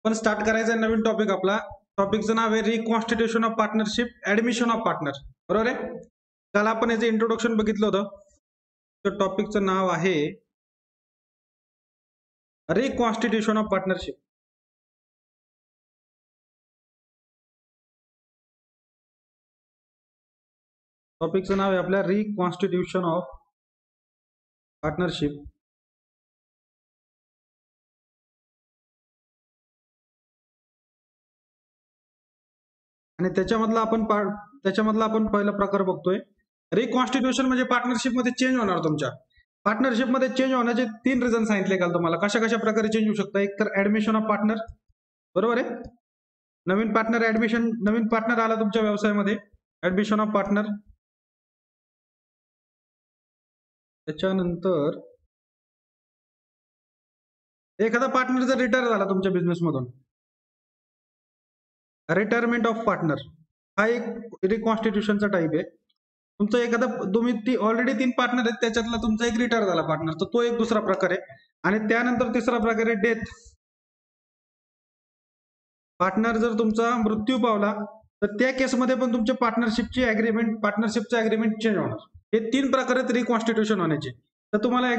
पण स्टार्ट करायचा नवीन टॉपिक आपला. टॉपिकचं नाव आहे reconstitution of partnership, admission of partner. बरोबर आहे. काल आपण याचं इंट्रोडक्शन बघितलं होतं. तर टॉपिकचं नाव आहे रिकॉन्स्टिट्यूशन ऑफ पार्टनरशिप. टॉपिकचं नाव आहे आपल्या रिकॉन्स्टिट्यूशन ऑफ पार्टनरशिप. आणि त्याच्यामधला आपण पहिला प्रकार बघतोय. रिकॉन्स्टिट्यूशन म्हणजे पार्टनरशिप मध्ये चेंज होणार. तुमच्या पार्टनरशिप मध्ये चेंज होण्याचे 3 रिझन सांगितले काल तुम्हाला. कशा कशा प्रकारे चेंज होऊ शकता. एक तर ऍडमिशन ऑफ पार्टनर. बरोबर आहे. नवीन पार्टनर आला तुमच्या व्यवसायामध्ये, ऍडमिशन ऑफ पार्टनर. त्याच्यानंतर एखादा पार्टनर जर रिटायर झाला तुमच्या बिझनेसमधून, रिटायरमेंट ऑफ पार्टनर हा एक रिकॉन्स्टिट्यूशनचा टाईप आहे. तुमचा एखादा तुम्ही ऑलरेडी 3 पार्टनर आहेत, त्याच्यातला तुमचा एक रिटायर झाला पार्टनर, तर तो एक दुसरा प्रकार आहे. आणि त्यानंतर तिसरा प्रकार आहे डेथ. पार्टनर जर तुमचा मृत्यू पावला तर त्या केसमध्ये पण तुमच्या पार्टनरशिपचं अग्रीमेंट चेंज होणार. हे 3 प्रकार आहेत रिकॉन्स्टिट्यूशन होण्याचे. तर तुम्हाला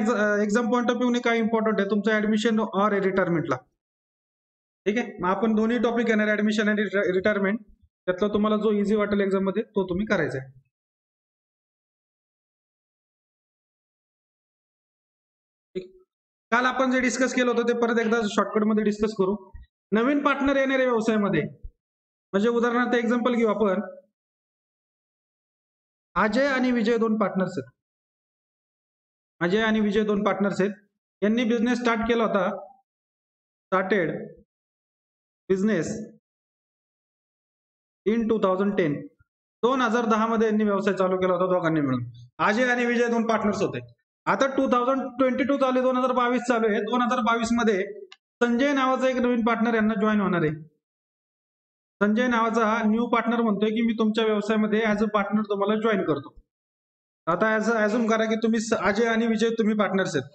एक्झाम पॉईंट ऑफ व्ह्यूने काय इम्पॉर्टंट आहे, तुमचं ऍडमिशन ऑर रिटायरमेंटला. ठीक आहे. मग आपण दोन्ही टॉपिक येणार, ऍडमिशन आणि रिटायरमेंट. त्यातला तुम्हाला जो इझी वाटेल एक्झाम मध्ये तो तुम्ही करायचा आहे. काल आपण जे डिस्कस केलं होतं ते परत एकदा शॉर्टकट मध्ये डिस्कस करू. नवीन पार्टनर येणारे व्यवसायामध्ये, म्हणजे उदाहरणार्थ एक्झाम्पल घेऊ आपण. अजय आणि विजय 2 पार्टनर्स आहेत. अजय आणि विजय 2 पार्टनर्स आहेत. यांनी बिझनेस स्टार्ट केला होता. Started business in 2010. 2010 मध्ये यांनी व्यवसाय चालू केला होता दोघांनी मिळून. अजय आणि विजय 2 पार्टनर्स होते. आता 2022 चालू आहे, 2022 चालू आहे. 2022 मध्ये संजय नावाचा एक नवीन पार्टनर यांना जॉईन होणार आहे. संजय नावाचा न्यू पार्टनर म्हणतोय की मी तुमच्या व्यवसायामध्ये ऍज अ पार्टनर तुम्हाला जॉईन करतो. आता ऍझ्युम करा की तुम्ही अजय आणि विजय तुम्ही पार्टनर्स आहेत.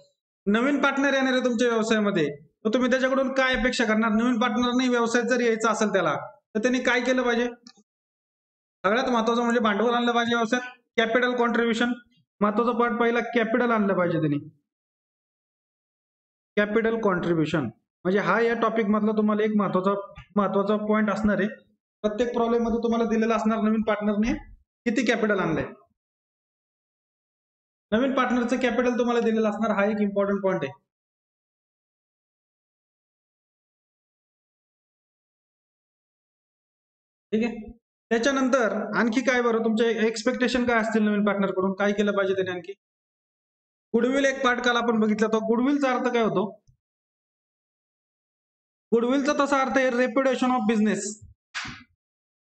नवीन पार्टनर येणार आहे तुमच्या व्यवसायामध्ये, तर तुम्ही त्याच्याकडून काय अपेक्षा करणार. नवीन पार्टनरने व्यवसायात जर यायचं असेल त्याला, तर त्यांनी काय केलं पाहिजे. सगळ्यात महत्वाचं म्हणजे भांडवल आणलं पाहिजे व्यवसायात. कॅपिटल कॉन्ट्रीब्युशन महत्वाचा पार्ट पहिला, कॅपिटल आणलं पाहिजे त्यांनी. कॅपिटल कॉन्ट्रीब्युशन म्हणजे हा या टॉपिक मधला तुम्हाला एक महत्वाचा पॉईंट असणार आहे. प्रत्येक प्रॉब्लेम मध्ये तुम्हाला दिलेला असणार नवीन पार्टनरने किती कॅपिटल आणलंय. नवीन पार्टनरचं कॅपिटल तुम्हाला दिलेलं असणार. हा एक इम्पॉर्टंट पॉईंट आहे. ठीक आहे. त्याच्यानंतर आणखी काय बरं, तुमचे एक्सपेक्टेशन काय असतील नवीन पार्टनर कडून, काय केलं पाहिजे त्याने आणखी. गुडविल एक पार्ट काल आपण बघितला होता. गुडविलचा अर्थ काय होतो. गुडविलचा तसा अर्थ आहे रेप्युटेशन ऑफ बिझनेस.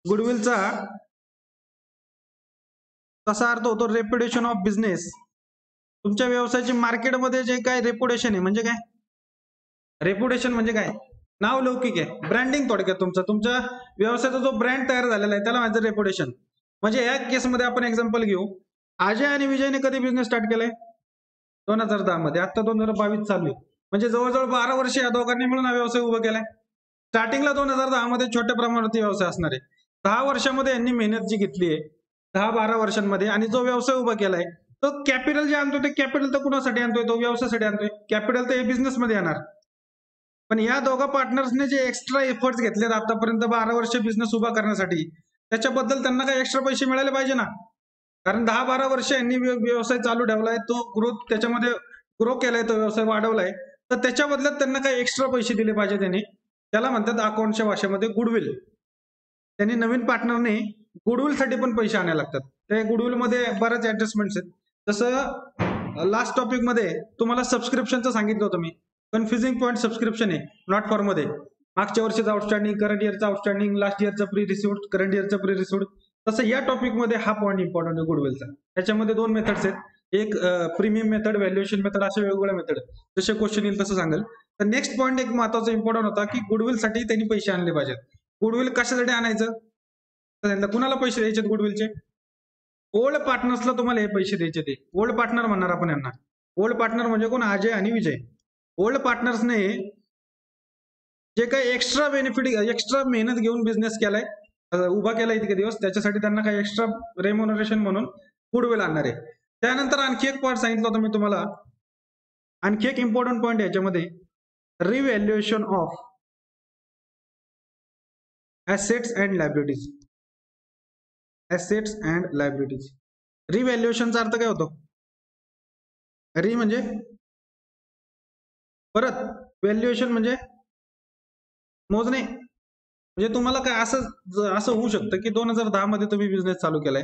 गुडविलचा तसा अर्थ होतो रेप्युटेशन ऑफ बिझनेस. तुमच्या व्यवसायाची मार्केटमध्ये जे काय रेप्युटेशन आहे, म्हणजे काय रेप्युटेशन म्हणजे काय, नाव लौकिक आहे, ब्रँडिंग थोडक्यात. तुमच्या व्यवसायाचा जो ब्रँड तयार झालेला आहे त्याला माझं रेप्युटेशन. म्हणजे या केसमध्ये आपण एक्झाम्पल घेऊ. अजय आणि विजयने कधी बिझनेस स्टार्ट केलाय 2010 मध्ये. आता 2022 चालू आहे, म्हणजे जवळजवळ 12 वर्ष या दोघांनी मिळून हा व्यवसाय उभा केलाय. स्टार्टिंगला 2010 मध्ये छोट्या प्रमाणावरती व्यवसाय असणार आहे. 10 वर्षामध्ये यांनी मेहनत जी घेतली आहे 10-12 वर्षांमध्ये, आणि जो व्यवसाय उभा केलाय, तो कॅपिटल जे आणतोय ते कॅपिटल तर कुणासाठी आणतोय, तो व्यवसायासाठी आणतोय. कॅपिटल तर बिझनेस मध्ये येणार. पण या दोघा पार्टनर्सने जे एक्स्ट्रा एफर्ट्स घेतलेत आतापर्यंत 12 वर्ष बिझनेस उभा करण्यासाठी, त्याच्याबद्दल त्यांना काही एक्स्ट्रा पैसे मिळाले पाहिजे ना. कारण 10-12 वर्ष यांनी व्यवसाय चालू ठेवलाय, तो ग्रोथ त्याच्यामध्ये ग्रो केलाय, तो व्यवसाय वाढवलाय, तर त्याच्या बदल्यात त्यांना काही एक्स्ट्रा पैसे दिले पाहिजे त्यांनी. त्याला म्हणतात अकाउंटच्या भाषेमध्ये गुडविल. त्यांनी नवीन पार्टनरने गुडविल साठी पण पैसे आणायला लागतात. त्या गुडविल मध्ये बऱ्याच ऍडजस्टमेंट्स आहेत. तसं लास्ट टॉपिक मध्ये तुम्हाला सबस्क्रिप्शनचं सांगितलं होतं मी. कन्फ्युजिंग पॉईंट सबस्क्रिप्शन आहे नॉट फॉर मध्ये. मागच्या वर्षीचं आउटस्टँडिंग, करंट इयरचं आउटस्टँडिंग, लास्ट इयरचं प्री रिसिव्ड, करंट इयरचं प्री रिसिव्ड. तसं या टॉपिक मध्ये हा पॉईंट इम्पॉर्टंट आहे गुडविलचा. त्याच्यामध्ये 2 मेथड्स आहेत. एक प्रीमियम मेथड, व्हॅल्युएशन मेथड, अशा वेगवेगळ्या मेथड. जसे क्वेश्चन येईल तसं सांगेल. तर नेक्स्ट पॉईंट एक महत्वाचा इम्पॉर्टंट होता की गुडविल साठी त्यांनी पैसे आणले पाहिजेत. गुडविल कशासाठी आणायचं, तर कुणाला पैसे द्यायचे गुडविलचे. ओल्ड पार्टनर्सला तुम्हाला हे पैसे द्यायचे. ते ओल्ड पार्टनर म्हणणार आपण यांना. ओल्ड पार्टनर म्हणजे कोण, अजय आणि विजय. ओल्ड पार्टनर्सने जे काही एक्स्ट्रा बेनिफिट, एक्स्ट्रा मेहनत घेऊन बिझनेस केलाय, उभा केला इतके दिवस, त्याच्यासाठी त्यांना काही एक्स्ट्रा रेम्युनरेशन म्हणून गुडविल आणणार आहे. त्यानंतर आणखी एक पॉईंट सांगितलं होतं मी तुम्हाला, आणखी एक इम्पॉर्टंट पॉईंट याच्यामध्ये, revaluation of assets and liabilities. Assets and liabilities. रिव्हॅल्युएशनचा अर्थ काय होतो? री म्हणजे परत, व्हॅल्युएशन म्हणजे मोजणे. म्हणजे तुम्हाला काय असं होऊ शकतं की 2010 मध्ये तुम्ही बिझनेस चालू केलाय,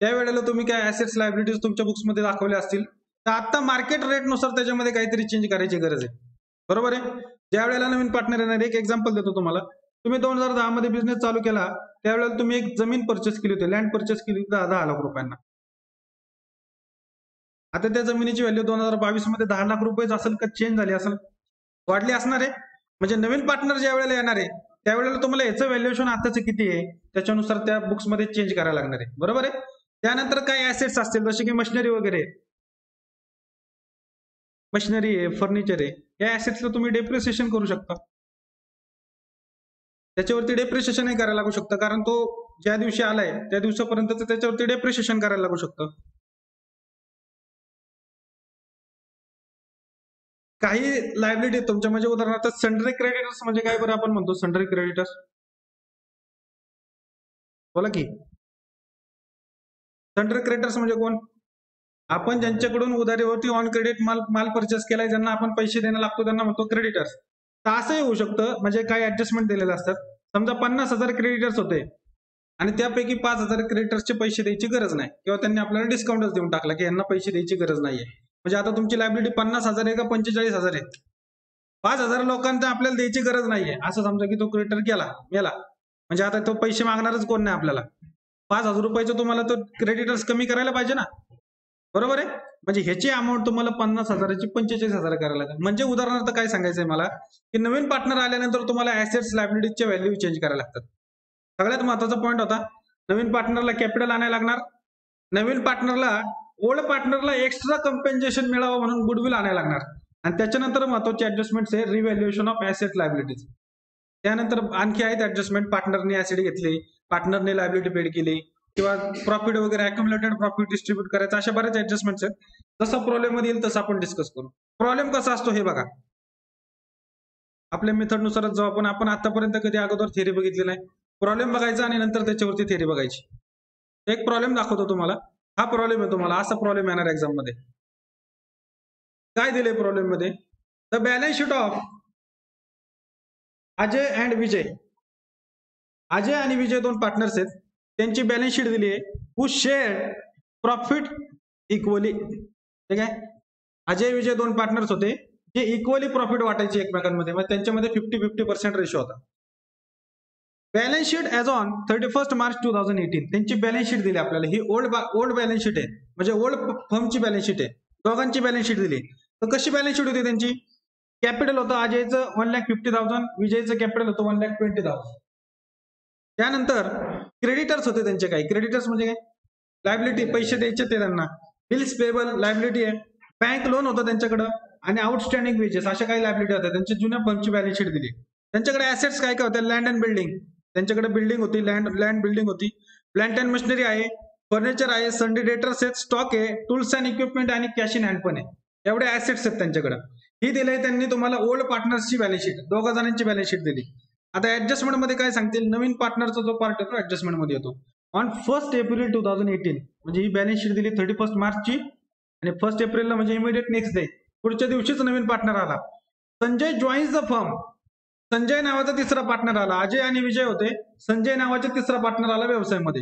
त्यावेळेला तुम्ही काय ऍसेट्स लायबिलिटीज तुमच्या बुक्समध्ये दाखवले असतील, तर आता मार्केट रेटनुसार त्याच्यामध्ये काहीतरी चेंज करायची गरज आहे. बरोबर आहे? ज्या वेळेला नवीन पार्टनर येणार, एक एक्झाम्पल देतो तुम्हाला. तुम्ही 2010 मध्ये बिझनेस चालू केला, त्यावेळेला तुम्ही एक जमीन परचेस केली होती, लँड परचेस केली होती 10 लाख रुपयांना. आता त्या जमिनीची व्हॅल्यू 2022 मध्ये 10 लाख रुपयेच असेल का चेंज झाली असेल? वाढली असणार आहे. म्हणजे नवीन पार्टनर ज्या वेळेला येणार आहे, त्यावेळेला तुम्हाला याचं व्हॅल्युएशन आताच किती आहे त्याच्यानुसार त्या बुक्स मध्ये चेंज करायला लागणार आहे. बरोबर आहे? त्यानंतर काही ऍसेट्स असतील जसे की मशिनरी वगैरे, मशिनरी आहे, फर्निचर आहे, या ऍसेट्सला तुम्ही डेप्रिसिएशन करू शकता. त्याच्यावरती डेप्रिसिएशनही करायला लागू शकतं, कारण तो ज्या दिवशी आलाय त्या दिवसापर्यंत त्याच्यावरती डेप्रिसिएशन करायला लागू शकतं. काही लायबिलिटी तुमच्या, म्हणजे उदाहरणार्थ सन्ड्री क्रेडिटर्स म्हणजे काय बरं आपण म्हणतो सन्ड्री क्रेडिटर्स? बोला की. सन्ड्री क्रेडिटर्स म्हणजे कोण? आपण ज्यांच्याकडून उधारीवरती ऑन क्रेडिट माल परचेस केलाय, ज्यांना आपण पैसे देणं लागतो, त्यांना म्हणतो क्रेडिटर्स. तर असंही होऊ शकतं, म्हणजे काही ऍडजस्टमेंट दिलेले असतात. समजा 50,000 क्रेडिटर्स होते आणि त्यापैकी 5,000 क्रेडिटर्सचे पैसे द्यायची गरज नाही, किंवा त्यांनी आपल्याला डिस्काउंटच देऊन टाकला की यांना पैसे द्यायची गरज नाहीये. म्हणजे आता तुमची लायबिलिटी 50,000 आहे का 45,000 आहे, 5,000 लोकांना आपल्याला द्यायची गरज नाहीये. असं समजा की तो क्रेडिटर गेला, म्हणजे आता तो पैसे मागणारच कोण नाही आपल्याला. 5,000 रुपयाचं तुम्हाला तो क्रेडिटर्स कमी करायला पाहिजे ना. बरोबर आहे? म्हणजे ह्याची अमाऊंट तुम्हाला 50,000ची 45,000 करायला लागेल. म्हणजे उदाहरणार्थ काय सांगायचंय मला, की नवीन पार्टनर आल्यानंतर तुम्हाला ऍसेट्स लायबिलिटीजच्या व्हॅल्यू चेंज करायला लागतात. सगळ्यात महत्वाचा पॉईंट होता, नवीन पार्टनरला कॅपिटल आणायला लागणार, नवीन पार्टनरला ओल्ड पार्टनरला एक्स्ट्रा कम्पेन्सेशन मिळावं म्हणून गुडविल आणायला लागणार, आणि त्याच्यानंतर महत्वाचे ऍडजस्टमेंट आहे रिव्हॅल्युएशन ऑफ ऍसेट लायबिलिटीज. त्यानंतर आणखी आहेत ऍडजस्टमेंट, पार्टनरने ऍसेट घेतली, पार्टनरने लायबिलिटी पेड केली, किंवा प्रॉफिट वगैरे अक्युमुलेटेड प्रॉफिट डिस्ट्रीब्यूट करायचं, अशा बऱ्याच ऍडजस्टमेंट्स आहेत. जसा प्रॉब्लेम मध्ये येईल तसं आपण डिस्कस करू. प्रॉब्लेम कसा असतो हे बघा. आपल्या मेथडनुसारच जाऊ आपण आतापर्यंत कधी अगोदर थेरी बघितली नाही. प्रॉब्लेम बघायचा आणि नंतर त्याच्यावरती थेरी बघायची. एक प्रॉब्लेम दाखवतो तुम्हाला, हा प्रॉब्लेम आहे तुम्हाला, असा प्रॉब्लेम येणार एक्झाम मध्ये. काय दिले प्रॉब्लेम मध्ये? The balance sheet of Ajay and Vijay. Ajay आणि विजय दोन पार्टनर्स आहेत, त्यांची बॅलन्स शीट दिली आहे. हू शेअर प्रॉफिट इक्वली. ठीक आहे? अजय विजय दोन पार्टनर्स होते जे इक्वली प्रॉफिट वाटायचे एकमेकांमध्ये, मग त्यांच्यामध्ये 50-50% रेशो होता. Balance sheet as on 31 March 2018. त्यांची बॅलन्स शीट दिली आपल्याला. ही ओल्ड बॅलन्स शीट आहे, म्हणजे ओल्ड फर्मची बॅलन्स शीट आहे. दोघांची बॅलन्स शीट दिली. तर कशी बॅलन्स शीट होती त्यांची? कॅपिटल होतं अजयचं 1,50,000, विजयचं कॅपिटल होतं 1,20,000. त्यानंतर क्रेडिटर्स होते त्यांचे. काही क्रेडिटर्स म्हणजे काय? लायबिलिटी, पैसे द्यायचे ते त्यांना. बिल्स पेबल लायबिलिटी आहे. बँक लोन होतं त्यांच्याकडं, आणि आउटस्टँडिंग वेजेस, अशा काही लायबिलिटी होत्या. त्यांची जुन्या फर्मची बॅलन्स शीट दिली. त्यांच्याकडे ऍसेट्स काय काय होत्या? Land and building. त्यांच्याकडे बिल्डिंग होती, लँड बिल्डिंग होती, प्लांट अँड मशिनरी आहे, फर्निचर आहे, सन्डी डेटर्स आहेत, स्टॉक आहे, टूल्स अँड इक्विपमेंट आणि कॅश इन हँड पण आहे. एवढे ऍसेट्स आहेत त्यांच्याकडे. ही दिले त्यांनी तुम्हाला ओल्ड पार्टनर्सची बॅलन्स शीट, दोघा जणांची बॅलन्स शीट दिली. आता ऍडजस्टमेंट मध्ये काय सांगतील? नवीन पार्टनरचा जो पार्ट येतो ऍडजस्टमेंट मध्ये येतो. ऑन 1 एप्रिल 2018, म्हणजे ही बॅलन्स शीट दिली 31 मार्चची, आणि 1 एप्रिलला म्हणजे इमिडिएट नेक्स्ट डे, पुढच्या दिवशीच नवीन पार्टनर आला. Sanjay joins the firm. Sanjay नावाचा तिसरा पार्टनर आला. अजय आणि विजय होते, संजय नावाचा तिसरा पार्टनर आला व्यवसायामध्ये.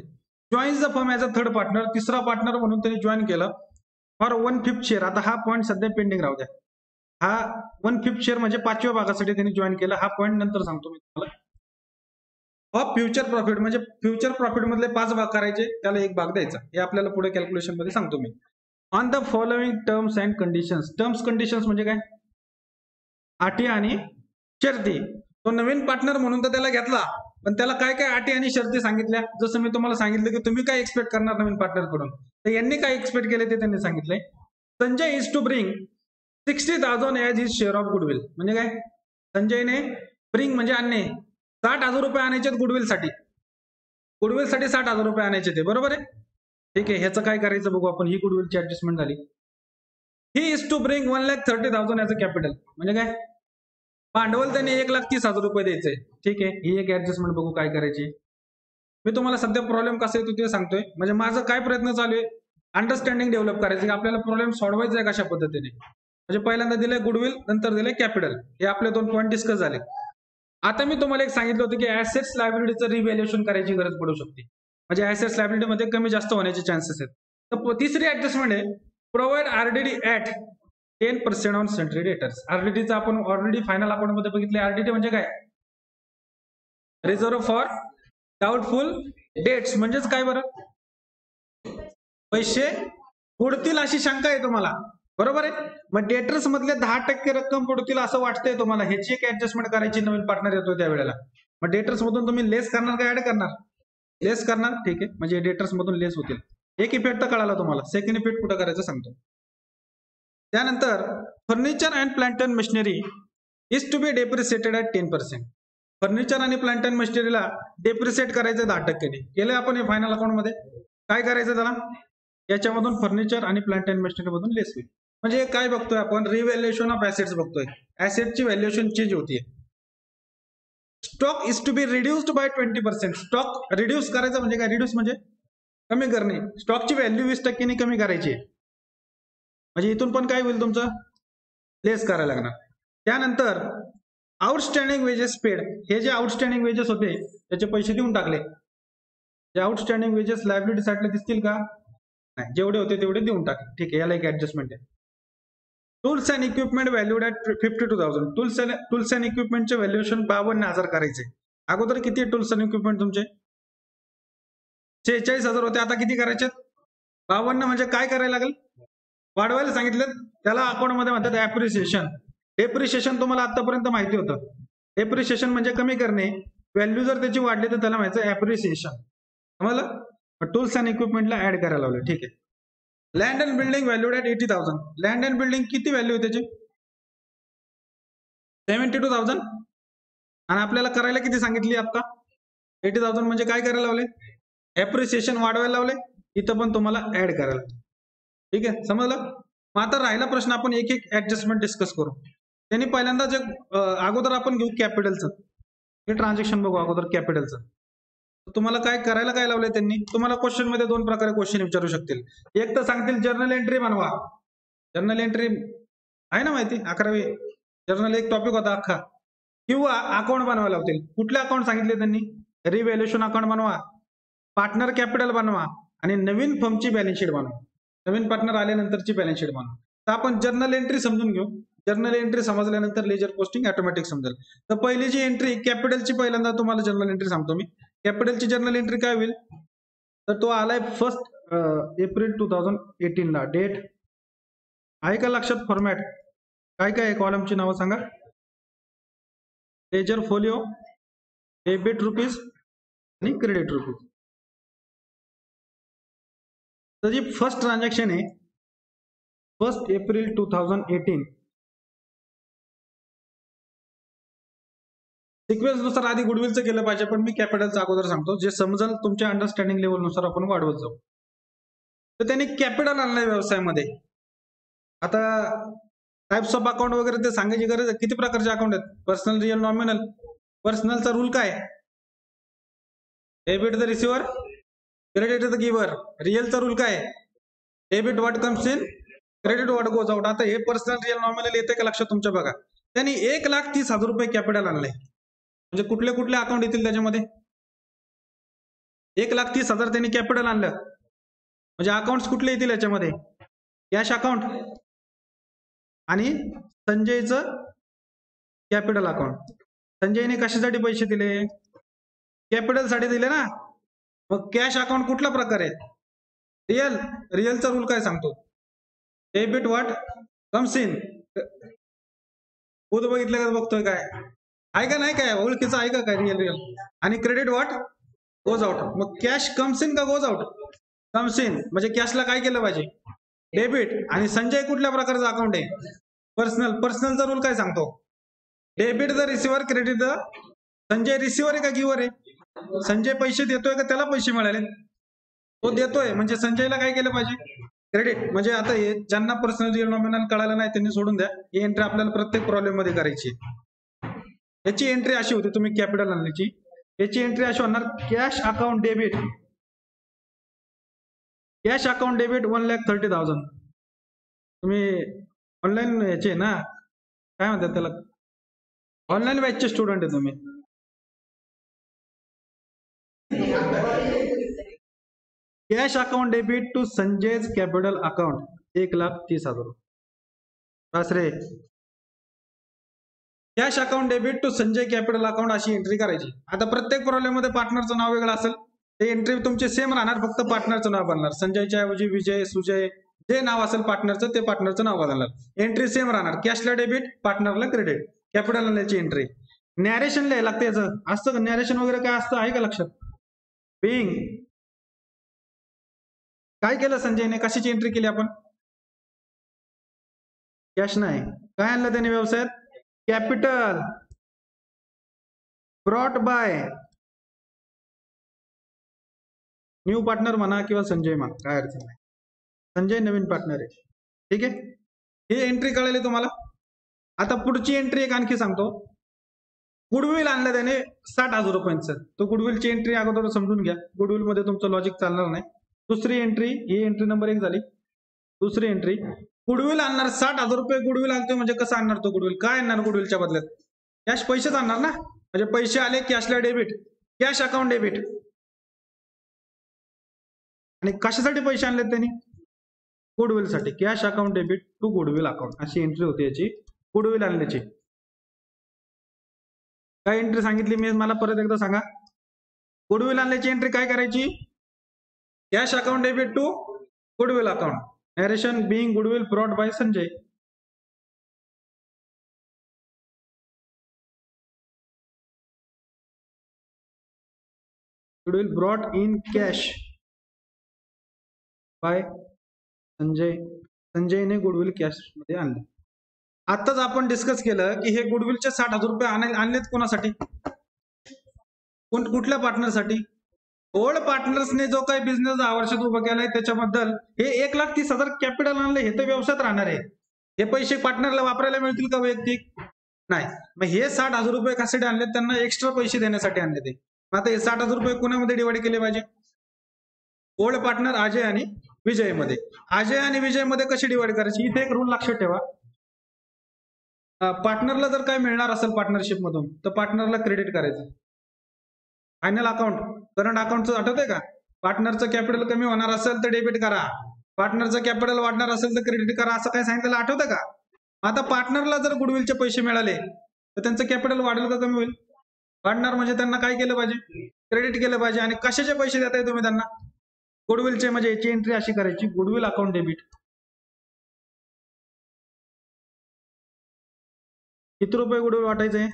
Joins the firm as a third partner. तिसरा पार्टनर म्हणून त्यांनी जॉईन केलं फॉर 1/5 शेअर. आता हा पॉईंट सध्या पेंडिंग राहू द्या. हा 1/5 शेअर म्हणजे 5व्या भागासाठी त्यांनी जॉईन केला. हा पॉईंट नंतर सांगतो मी तुम्हाला. ऑफ फ्युचर प्रॉफिट, म्हणजे फ्युचर प्रॉफिट मधले 5 भाग करायचे, त्याला 1 भाग द्यायचा. हे आपल्याला पुढे कॅल्क्युलेशन मध्ये सांगतो मी. On the following terms and conditions. Terms conditions म्हणजे काय? अटी आणि शर्ती. तो नवीन पार्टनर म्हणून तर त्याला घेतला, पण त्याला काय काय अटी आणि शर्ती सांगितल्या. जसं मी तुम्हाला सांगितलं की तुम्ही काय एक्सपेक्ट करणार नवीन पार्टनर कडून, तर यांनी काय एक्सपेक्ट केले ते त्यांनी सांगितलंय. Sanjay is to bring 60,000 as his share of goodwill. म्हणजे काय? संजयने ब्रिंग म्हणजे आणणे. 60,000 रुपये आणायचे गुडविल साठी. गुडविल साठी 60,000 रुपये आणायचे ते, बरोबर आहे. ठीक आहे, ह्याचं काय करायचं बघू आपण. ही गुडविलची ऍडजस्टमेंट झाली. He is to bring 1,30,000 as a capital. म्हणजे काय, भांडवल त्यांनी 1,30,000 रुपये द्यायचंय. ठीक आहे, ही एक ऍडजस्टमेंट बघू काय करायची. मी तुम्हाला सध्या प्रॉब्लेम कसा येतो ते सांगतोय. म्हणजे माझं काय प्रयत्न चालू आहे, अंडरस्टँडिंग डेव्हलप करायचं की आपल्याला प्रॉब्लेम सोडवायचा आहे कशा पद्धतीने. म्हणजे पहिल्यांदा दिलंय गुडविल, नंतर दिलंय कॅपिटल. हे आपले 2 पॉईंट डिस्कस झाले. आता मी तुम्हाला एक सांगितलं होतं की ऍसेट्स लायबिलिटीचं रिव्हॅल्युएशन करायची गरज पडू शकते. म्हणजे ऍसेट्स लायबिलिटीमध्ये कमी जास्त होण्याचे चान्सेस आहेत. तर तिसरी ऍडजस्टमेंट आहे, provide RDD at 10% on sundry debtors. आरडीडीचं आपण ऑलरेडी फायनल अकाउंट मध्ये बघितले. आरडीडी म्हणजे काय, रिझर्व्ह फॉर डाऊटफुल डेट्स. म्हणजेच काय बरं, पैसे बुडतील अशी शंका आहे तुम्हाला, बरोबर आहे. मग डेटर्स मधले 10% रक्कम बुडतील असं वाटतंय तुम्हाला. ह्याची एक ऍडजस्टमेंट करायची, नवीन पार्टनर येतोय त्यावेळेला. मग डेटर्स मधून तुम्ही लेस करणार का ऍड करणार? लेस करणार. ठीक आहे, म्हणजे डेटर्स मधून लेस होतील. एक इफेक्ट तर कळाला तुम्हाला. सेकंड इफेक्ट कुठं करायचं सांगतो. त्यानंतर furniture and plant and machinery is to be depreciated at 10%. Furniture आणि प्लांट अँड मशिनरीला डेप्रिसिएट करायचं 10%. केलं आपण हे फायनल अकाउंट मध्ये. काय करायचं त्याला, याच्यामधून फर्निचर आणि प्लांट अँड मशिनरी मधून लेस होईल. म्हणजे काय बघतोय आपण, रिव्हॅल्युएशन ऑफ ऍसेट्स बघतोय. ऍसेटची व्हॅल्युएशन चेंज होतीये. Stock is to be reduced by 20%. Stock reduce करायचं म्हणजे काय, रिड्यूस म्हणजे कमी करणे. स्टॉकची व्हॅल्यू 20% कमी करायची. म्हणजे इथून पण काय होईल तुमचं, लेस करायला लागणार. त्यानंतर आउटस्टँडिंग वेजेस पेड. हे जे आउटस्टँडिंग वेजेस होते त्याचे पैसे देऊन टाकले. जे आउटस्टँडिंग वेजेस लायबिलिटी साईडला दिसतील का, नाही, जेवढे होते तेवढे देऊन टाकले. ठीक आहे, याला एक ऍडजस्टमेंट आहे. Tools and equipment valued at 52,000. Tools and इक्विपमेंटचे व्हॅल्युएशन 52,000 करायचे. अगोदर किती टूल्स अँड इक्विपमेंट तुमचे 46,000 होते, आता किती करायचे, 52. म्हणजे काय करायला लागेल, वाढवायला सांगितलं. त्याला अकाउंट मध्ये म्हणतात ऍप्रिसिएशन. डेप्रिसिएशन तुम्हाला आतापर्यंत माहिती होतं. डेप्रिसिएशन म्हणजे कमी करणे. व्हॅल्यू जर त्याची वाढली तर त्याला म्हणायचं ऍप्रिसिएशन. समजलं. टूल्स अँड इक्विपमेंटला ऍड करायला लावलं. ठीक आहे. Land and building valued at 80,000. Land and building किती व्हॅल्यू आहे त्याची, 72,000. आणि आपल्याला करायला किती सांगितली आता, 80,000. म्हणजे काय करायला लावले, ऍप्रिसिएशन वाढवायला लावले. इथं पण तुम्हाला ऍड करायला. ठीक आहे, समजलं. मग आता राहिला प्रश्न, आपण एक एक ऍडजस्टमेंट डिस्कस करू. त्यांनी पहिल्यांदा जे अगोदर आपण घेऊ कॅपिटलचं. हे ट्रान्झॅक्शन बघू अगोदर कॅपिटलचं. तुम्हाला काय करायला काय लावलंय त्यांनी, तुम्हाला क्वेश्चन मध्ये 2 प्रकारे क्वेश्चन विचारू शकतील. एक तर सांगतील जर्नल एंट्री बनवा. जर्नल एंट्री आहे ना माहिती, 11वी जर्नल एक टॉपिक होता अख्खा. किंवा अकाउंट बनवायला लावतील. कुठले अकाउंट सांगितले त्यांनी, रिव्हॅल्युएशन अकाउंट बनवा, पार्टनर कॅपिटल बनवा आणि नवीन फर्मची बॅलन्स शीट बनवा. नवीन पार्टनर आल्यानंतरची बॅलन्स शीट बनवा. तर आपण जर्नल एंट्री समजून घेऊ. जर्नल एंट्री समजल्यानंतर लेजर पोस्टिंग ऑटोमॅटिक समजेल. तर पहिली जी एंट्री कॅपिटलची, पहिल्यांदा तुम्हाला जर्नल एंट्री सांगतो मी. कॅपिटलची जर्नल एंट्री काय होईल, तर तो आलाय 1 एप्रिल 2018 ला. डेट आहे का लक्षात, फॉर्मॅट काय काय आहे, कॉलमची नावं सांगा. लेजर फोलिओ, डेबिट रुपीज आणि क्रेडिट रुपीज. तर जी फर्स्ट ट्रान्झॅक्शन आहे 1 एप्रिल 2018. सिक्वेन्स नुसार आधी गुडविलचं केलं पाहिजे, पण मी कॅपिटलचं अगोदर सांगतो, जे समजेल तुमच्या अंडरस्टँडिंग लेवल नुसार आपण वाढवत जाऊ. तर त्यांनी कॅपिटल आणलंय व्यवसायामध्ये. आता टाइप्स ऑफ अकाउंट वगैरे ते सांगायची गरज आहे. किती प्रकारचे अकाउंट आहेत, पर्सनल, रिअल, नॉमिनल. पर्सनलचा रूल काय, debit the receiver, credit the giver. रिअलचा रूल काय, debit what comes in, credit what goes out. आता हे पर्सनल, रिअल, नॉमिनल येते का लक्षात तुमच्या, बघा. त्यांनी 1,30,000 रुपये कॅपिटल आणलंय. म्हणजे कुठले कुठले अकाउंट येतील त्याच्यामध्ये, 1,30,000 त्यांनी कॅपिटल आणलं. म्हणजे अकाउंट कुठले येतील याच्यामध्ये, कॅश अकाउंट आणि संजयचं कॅपिटल अकाउंट. संजयने कशासाठी पैसे दिले, कॅपिटल साठी दिले ना. मग कॅश अकाउंट कुठला प्रकार आहे, रिअल. रिअलचा रूल काय सांगतो, डेबिट व्हॉट कम्स इन. खुद बघितलं का, बघतोय काय आहे का नाही, काय ओळखीचं आहे का काय, रिअल रिअल. आणि क्रेडिट व्हॉट गोज आउट. मग कॅश कम्स इन का गोज आउट, कम्स इन. म्हणजे कॅशला काय केलं पाहिजे, डेबिट. आणि संजय कुठल्या प्रकारचा अकाउंट आहे, पर्सनल. पर्सनलचा रूल काय सांगतो, debit the receiver, credit the Sanjay receiver आहे का गिव्हर आहे? संजय पैसे देतोय का त्याला पैसे मिळाले? तो देतोय, म्हणजे संजयला काय केलं पाहिजे? क्रेडिट. म्हणजे आता हे ज्यांना पर्सनल रिअल नॉमिनल कळालं नाही त्यांनी सोडून द्या. ही एंट्री आपल्याला प्रत्येक प्रॉब्लेम मध्ये करायची. याची एंट्री अशी होती, तुम्ही कॅपिटल आणण्याची, याची एंट्री अशी होणार, cash account debit, cash account debit 1,30,000. तुम्ही ऑनलाईन याचे ना, काय म्हणतात त्याला, ऑनलाईन बॅचचे स्टुडंट आहे तुम्ही. Cash account debit to Sanjay's capital account 1,30,000. बस रे. Cash account debit to Sanjay capital account अशी एंट्री करायची. आता प्रत्येक प्रॉब्लेम मध्ये पार्टनरचं नाव वेगळं असेल, ते एंट्री तुमची सेम राहणार, फक्त पार्टनरचं नाव बदलणार. संजयच्या ऐवजी विजय, सुजय, जे नाव असेल पार्टनरचं ते पार्टनरचं नाव बदलणार. एंट्री सेम राहणार. कॅशला डेबिट, पार्टनरला क्रेडिट. कॅपिटल आणल्याची एंट्री. नॅरेशन लिहायला लागते याचं. असतं का नॅरेशन वगैरे काय असतं, आहे का लक्षात? बिंग काय केलं संजयने, कशाची एंट्री केली आपण? कॅश नाही. काय आणलं त्याने व्यवसायात? Capital brought by new partner म्हणा किंवा संजय म्हणा, काय अडचण नाही. संजय नवीन पार्टनर आहे. ठीक आहे, ही एंट्री कळाली तुम्हाला. आता पुढची एंट्री एक आणखी सांगतो. गुडविल आणलं त्याने 60,000 रुपयांचं. तो गुडविलची एंट्री अगोदर समजून घ्या. गुडविल मध्ये तुमचं लॉजिक चालणार नाही. दुसरी एंट्री, ही एंट्री नंबर 1 झाली. दुसरी एंट्री, गुडविल आणणार 60,000 रुपये. गुडविल आणतोय म्हणजे कसं आणणार तो गुडविल? काय आणणार गुडविलच्या बदल्यात? कॅश, पैसेच आणणार ना. म्हणजे पैसे आले, कॅशला डेबिट, कॅश अकाउंट डेबिट. आणि कशासाठी पैसे आणले त्यांनी? गुडविल साठी. Cash account debit to goodwill account अशी एंट्री होती याची, गुडविल आणल्याची. काय एंट्री सांगितली मी, मला परत एकदा सांगा. गुडविल आणल्याची एंट्री काय करायची? Cash account debit to goodwill account. Narration being goodwill brought by Sanjay. Goodwill brought in cash by Sanjay. संजयने गुडविल कॅश मध्ये आणले. आताच आपण डिस्कस केलं की हे गुडविलचे 60,000 रुपये आणलेत कोणासाठी? कुठल्या पार्टनरसाठी? ओल्ड पार्टनर्सने जो काही बिझनेस 10 वर्षात उभा केलाय त्याच्याबद्दल हे 1,30,000 कॅपिटल आणले. हे तर व्यवसायात राहणार आहे. हे पैसे पार्टनरला वापरायला मिळतील का वैयक्तिक? नाही. मग हे 60,000 रुपये कशासाठी आणले? त्यांना एक्स्ट्रा पैसे देण्यासाठी आणले ते. आता हे 60,000 रुपये कोणामध्ये डिवाइड केले पाहिजे? ओल्ड पार्टनर अजय आणि विजय मध्ये. अजय आणि विजय मध्ये कशी डिवाइड करायची? इथे एक रूल लक्षात ठेवा. पार्टनरला जर काय मिळणार असेल पार्टनरशिप मधून तर पार्टनरला क्रेडिट करायचं. फायनल अकाउंट, करंट अकाउंटचं आठवतंय का? पार्टनरचं कॅपिटल कमी होणार असेल तर डेबिट करा, पार्टनरचं कॅपिटल वाढणार असेल तर क्रेडिट करा, असं काय सांगितलं आठवतं का? आता पार्टनरला जर गुडविलचे पैसे मिळाले तर त्यांचं कॅपिटल वाढेल का कमी होईल? वाढणार. म्हणजे त्यांना काय केलं पाहिजे? क्रेडिट केलं पाहिजे. आणि कशाचे पैसे देताय तुम्ही त्यांना? गुडविलचे. म्हणजे याची एंट्री अशी करायची, गुडविल अकाउंट डेबिट. किती रुपये गुडविल वाटायचंय?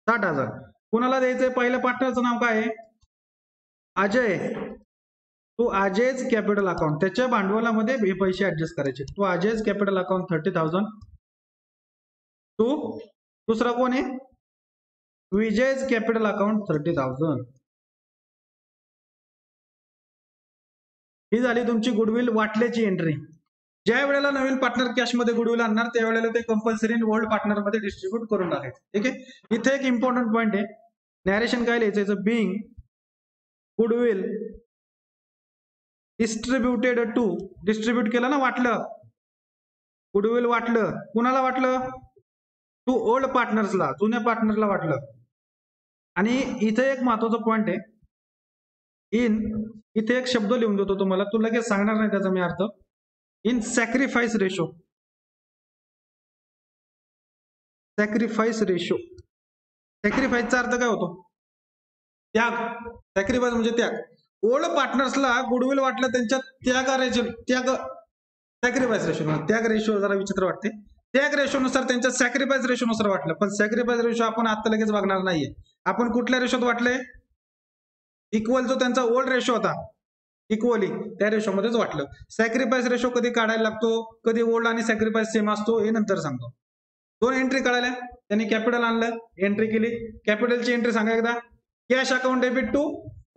60,000. कुणाला द्यायचंय? पहिल्या पार्टनरचं नाव काय आहे? अजय. तो अजयच कॅपिटल अकाउंट, त्याच्या भांडवलामध्ये हे पैसे ऍडजस्ट करायचे. तो अजयच कॅपिटल अकाउंट 30,000. तो दुसरा कोण आहे? विजयच कॅपिटल अकाउंट 30,000. ही झाली तुमची गुडविल वाटल्याची एंट्री. ज्या वेळेला नवीन पार्टनर कॅश मध्ये गुडविल आणणार त्यावेळेला ते कंपल्सरी ओल्ड पार्टनर मध्ये डिस्ट्रीब्यूट करून टाकायचं. ठीक आहे. इथे एक इम्पॉर्टंट पॉईंट आहे. नॅरेशन काय लिहायचं? Being goodwill distributed to. Distribute केलं ना, वाटलं. गुडविल वाटलं. कुणाला वाटलं? टू ओल्ड पार्टनर्सला, जुन्या पार्टनरला वाटलं. आणि इथे एक महत्वाचा पॉईंट आहे. इन, इथे एक शब्द लिहून देतो तुम्हाला, तू लगेच सांगणार नाही त्याचा मी अर्थ. In sacrifice ratio. Sacrifice ratio. सॅक्रिफाईसचा अर्थ काय होतो? त्याग. सॅक्रिफाईस म्हणजे त्याग. ओल्ड पार्टनर्सला गुडविल वाटलं, त्यांच्या सॅक्रिफाईस रेशो. त्याग रेशो जरा विचित्र वाटते. त्याग रेशोनुसार, त्यांच्या सॅक्रिफाईस रेशोनुसार वाटलं. पण सॅक्रिफाईस रेशो आपण आता लगेच बघणार नाहीये. आपण कुठल्या रेशोत वाटले? इक्वल जो त्यांचा ओल्ड रेशो होता, इक्वली त्या रेशोमध्येच वाटलं. सॅक्रिफाईस रेशो कधी काढायला लागतो, कधी ओल्ड आणि सॅक्रिफाईस सेम असतो, हे नंतर सांगतो. 2 एंट्री कळाल्या. त्यांनी कॅपिटल आणलं, एंट्री केली. कॅपिटलची एंट्री सांगा एकदा. Cash account debit to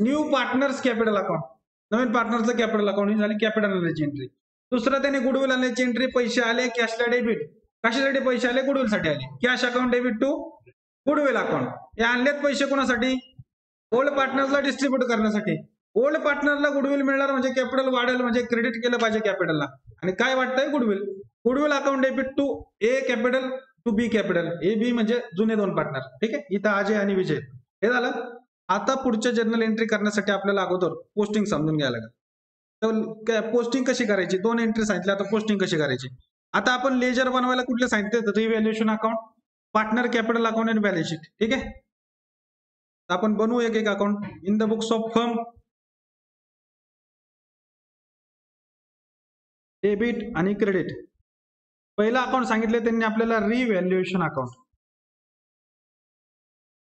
new partners capital account. नवीन पार्टनरचं कॅपिटल अकाउंट ही झाली कॅपिटल आणण्याची एंट्री. दुसरं त्यांनी गुडविल आणण्याची एंट्री. पैसे आले कॅशला डेबिट. कशासाठी पैसे आले? गुडविल साठी आले. Cash account debit to goodwill account. हे आणलेत पैसे कोणासाठी? ओल्ड पार्टनरला डिस्ट्रीब्यूट करण्यासाठी. ओल्ड पार्टनरला गुडविल मिळणार म्हणजे कॅपिटल वाढेल, म्हणजे क्रेडिट केलं पाहिजे कॅपिटलला. आणि काय वाटतंय? Goodwill. Goodwill account debit to A capital to B capital. A B म्हणजे जुने दोन पार्टनर. ठीक आहे. इथं अजय आणि विजय हे झालं. आता पुढच्या जर्नल एंट्री करण्यासाठी आपल्याला अगोदर पोस्टिंग समजून घ्यायला लागेल. तर पोस्टिंग कशी करायची? दोन एंट्री सांगितल्या, आता पोस्टिंग कशी करायची? आता आपण लेजर बनवायला कुठले सांगितले? Revaluation account, partner capital account आणि बॅलन्स शीट. ठीक आहे. आपण बनवू एक एक account. In the books of firm debit आणि क्रेडिट. पहिला अकाउंट सांगितले त्यांनी आपल्याला revaluation account.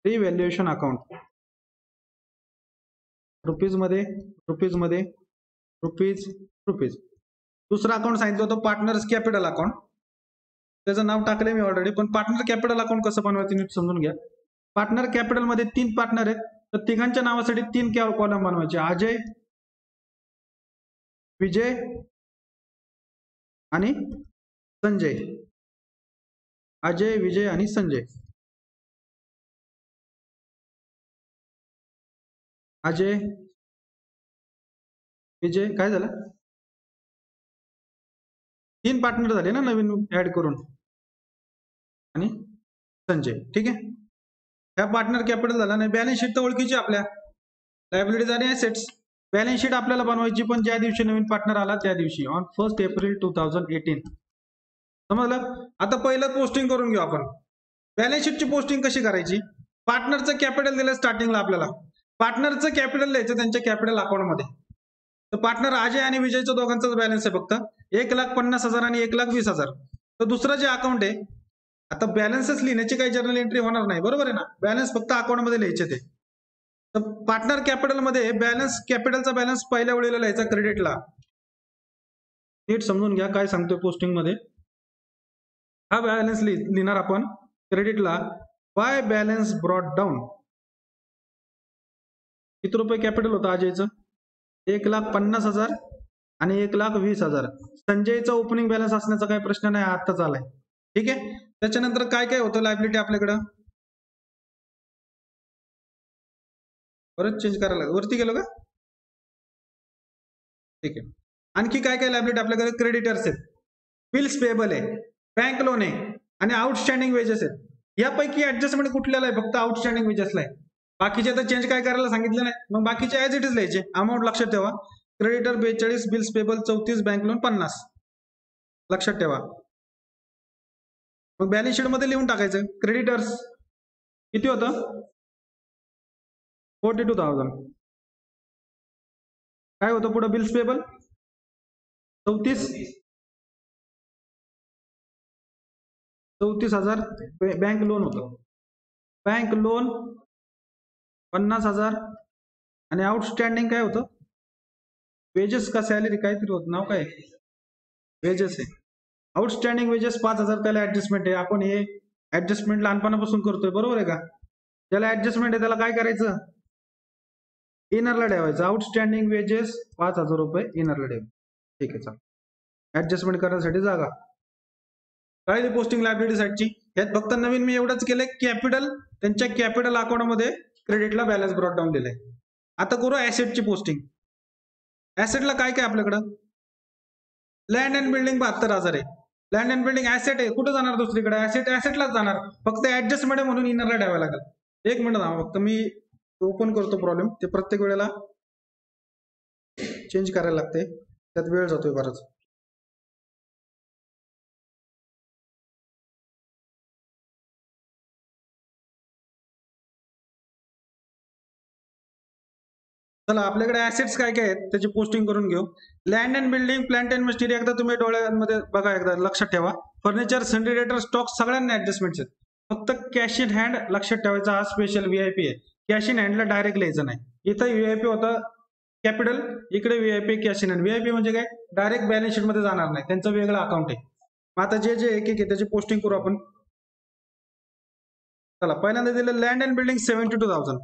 Revaluation account rupees मध्ये रुपीज. दुसरा अकाउंट सांगितलं होतं पार्टनर्स कॅपिटल अकाउंट. त्याचं नाव टाकले मी ऑलरेडी, पण पार्टनर कॅपिटल अकाउंट कसं बनवायचं नीट समजून घ्या. पार्टनर कॅपिटल मध्ये 3 पार्टनर आहेत, तर तिघांच्या नावासाठी 3 कॉलम बनवायचे. अजय, विजय आणि संजय. अजय, विजय आणि संजय. अजय, विजय. काय झालं? 3 पार्टनर झाले ना नवीन ऍड करून, आणि संजय. ठीक आहे. ह्या पार्टनर कॅपिटल झाला. नाही बॅलन्स शीट तर ओळखीची आपल्या, लायबिलिटीज आणि ऍसेट्स. बॅलन्स शीट आपल्याला बनवायची, पण ज्या दिवशी नवीन पार्टनर आला त्या दिवशी, ऑन 1 एप्रिल 2018. समजलं? आता पहिलं पोस्टिंग करून घेऊ आपण. बॅलन्स शीटची पोस्टिंग कशी करायची? पार्टनरचं कॅपिटल दिलं स्टार्टिंगला आपल्याला. पार्टनरचं कॅपिटल द्यायचं त्यांच्या कॅपिटल अकाउंटमध्ये. तर पार्टनर अजय आणि विजयचं दोघांचाच बॅलन्स आहे फक्त 1,50,000 आणि 1,20,000. तर दुसरं जे अकाउंट आहे, आता बॅलन्सच लिहिण्याची काही जर्नल एंट्री होणार नाही, बरोबर आहे ना? बॅलन्स फक्त अकाउंटमध्ये लिहायचे ते. तर पार्टनर कॅपिटल मध्ये बॅलन्स, कॅपिटलचा बॅलन्स पहिल्या वेळेला लिहायचा क्रेडिटला. नीट समजून घ्या काय सांगतोय पोस्टिंग मध्ये. हा बॅलन्स लिहिणार आपण क्रेडिटला. By balance brought down. किती रुपये कॅपिटल होतं अजयचं? 1,50,000 आणि 1,20,000. संजयचा ओपनिंग बॅलन्स असण्याचा काही प्रश्न नाही, आत्ताच आलाय. ठीक आहे. त्याच्यानंतर काय काय होतं लायबिलिटी आपल्याकडं? परत चेंज करायला लागेल. वरती गेलो का? ठीक आहे. आणखी काय काय लायबिलिटी आपल्याकडे? क्रेडिटर्स आहेत, बिल्स पेबल आहे, बँक लोन आहे आणि आउटस्टँडिंग वेजेस आहेत. यापैकी ऍडजस्टमेंट कुठल्याला आहे? फक्त आउटस्टँडिंग वेजेसला आहे. बाकीचे तर चेंज काय करायला सांगितलं नाही, मग बाकीचे ऍज इट इज लिहायचे. अमाऊंट लक्षात ठेवा. Creditor 42, bills payable 34, bank loan 50. लक्षात ठेवा. मग बॅलन्स शीट मध्ये लिहून टाकायचं. क्रेडिटर्स किती होतं? 42,000. काय होतं पुढे? Bills payable 34,000. बँक लोन होतं. बँक लोन 50,000 आणि आउटस्टँडिंग काय होतं? वेजेस का सॅलरी काहीतरी होतं, नाव काय? वेजेस आहे. Outstanding wedges 5,000. त्याला ऍडजस्टमेंट आहे. आपण हे ऍडजस्टमेंट लहानपणापासून करतोय, बरोबर आहे का? ज्याला ऍडजस्टमेंट आहे त्याला काय करायचं? इनरला ठेवायचं. आउटस्टँडिंग वेजेस 5,000 रुपये इनरला ठेवायचं. ठीक आहे, चालेल. ऍडजस्टमेंट करण्यासाठी जागा. काय पोस्टिंग लायबिलिटी साईडची? यात फक्त नवीन मी एवढंच केलंय, कॅपिटल त्यांच्या कॅपिटल अकाउंटमध्ये क्रेडिटला बॅलन्स ब्रॉट डाऊन दिलाय. आता करू ऍसेटची पोस्टिंग. ऍसेटला काय काय आपल्याकडं? लँड अँड बिल्डिंग 72,000 आहे. लँड अँड बिल्डिंग ऍसेट आहे, कुठं जाणार दुसरीकडे? ऍसेटलाच जाणार. फक्त ऍडजस्टमेंट आहे म्हणून इनरला ठेवायला लागेल. एक मिनिट थांबा, फक्त मी ओपन करतो प्रॉब्लेम. ते प्रत्येक वेळेला चेंज करायला लागते, त्यात वेळ जातोय बराच. चला आपल्याकडे ऍसेट्स काय काय आहेत त्याची पोस्टिंग करून घेऊ. Land and building, plant and machinery एकदा तुम्ही डोळ्यांमध्ये बघा, एकदा लक्षात ठेवा. फर्निचर, सनरेटर, स्टॉक सगळ्यांना ऍडजस्टमेंट आहेत. फक्त कॅश इन हँड लक्षात ठेवायचा, हा स्पेशल व्हीआयपी आहे. कॅश इन हँडला डायरेक्ट लिहायचं नाही. इथं व्हीआयपी होतं कॅपिटल, इकडे VIP cash in hand. VIP म्हणजे काय? डायरेक्ट बॅलन्स शीट मध्ये जाणार नाही, त्यांचं वेगळं अकाउंट आहे. आता जे जे एक एक आहे त्याची पोस्टिंग करू आपण. चला पहिल्यांदा दिलं लँड अँड बिल्डिंग 72,000.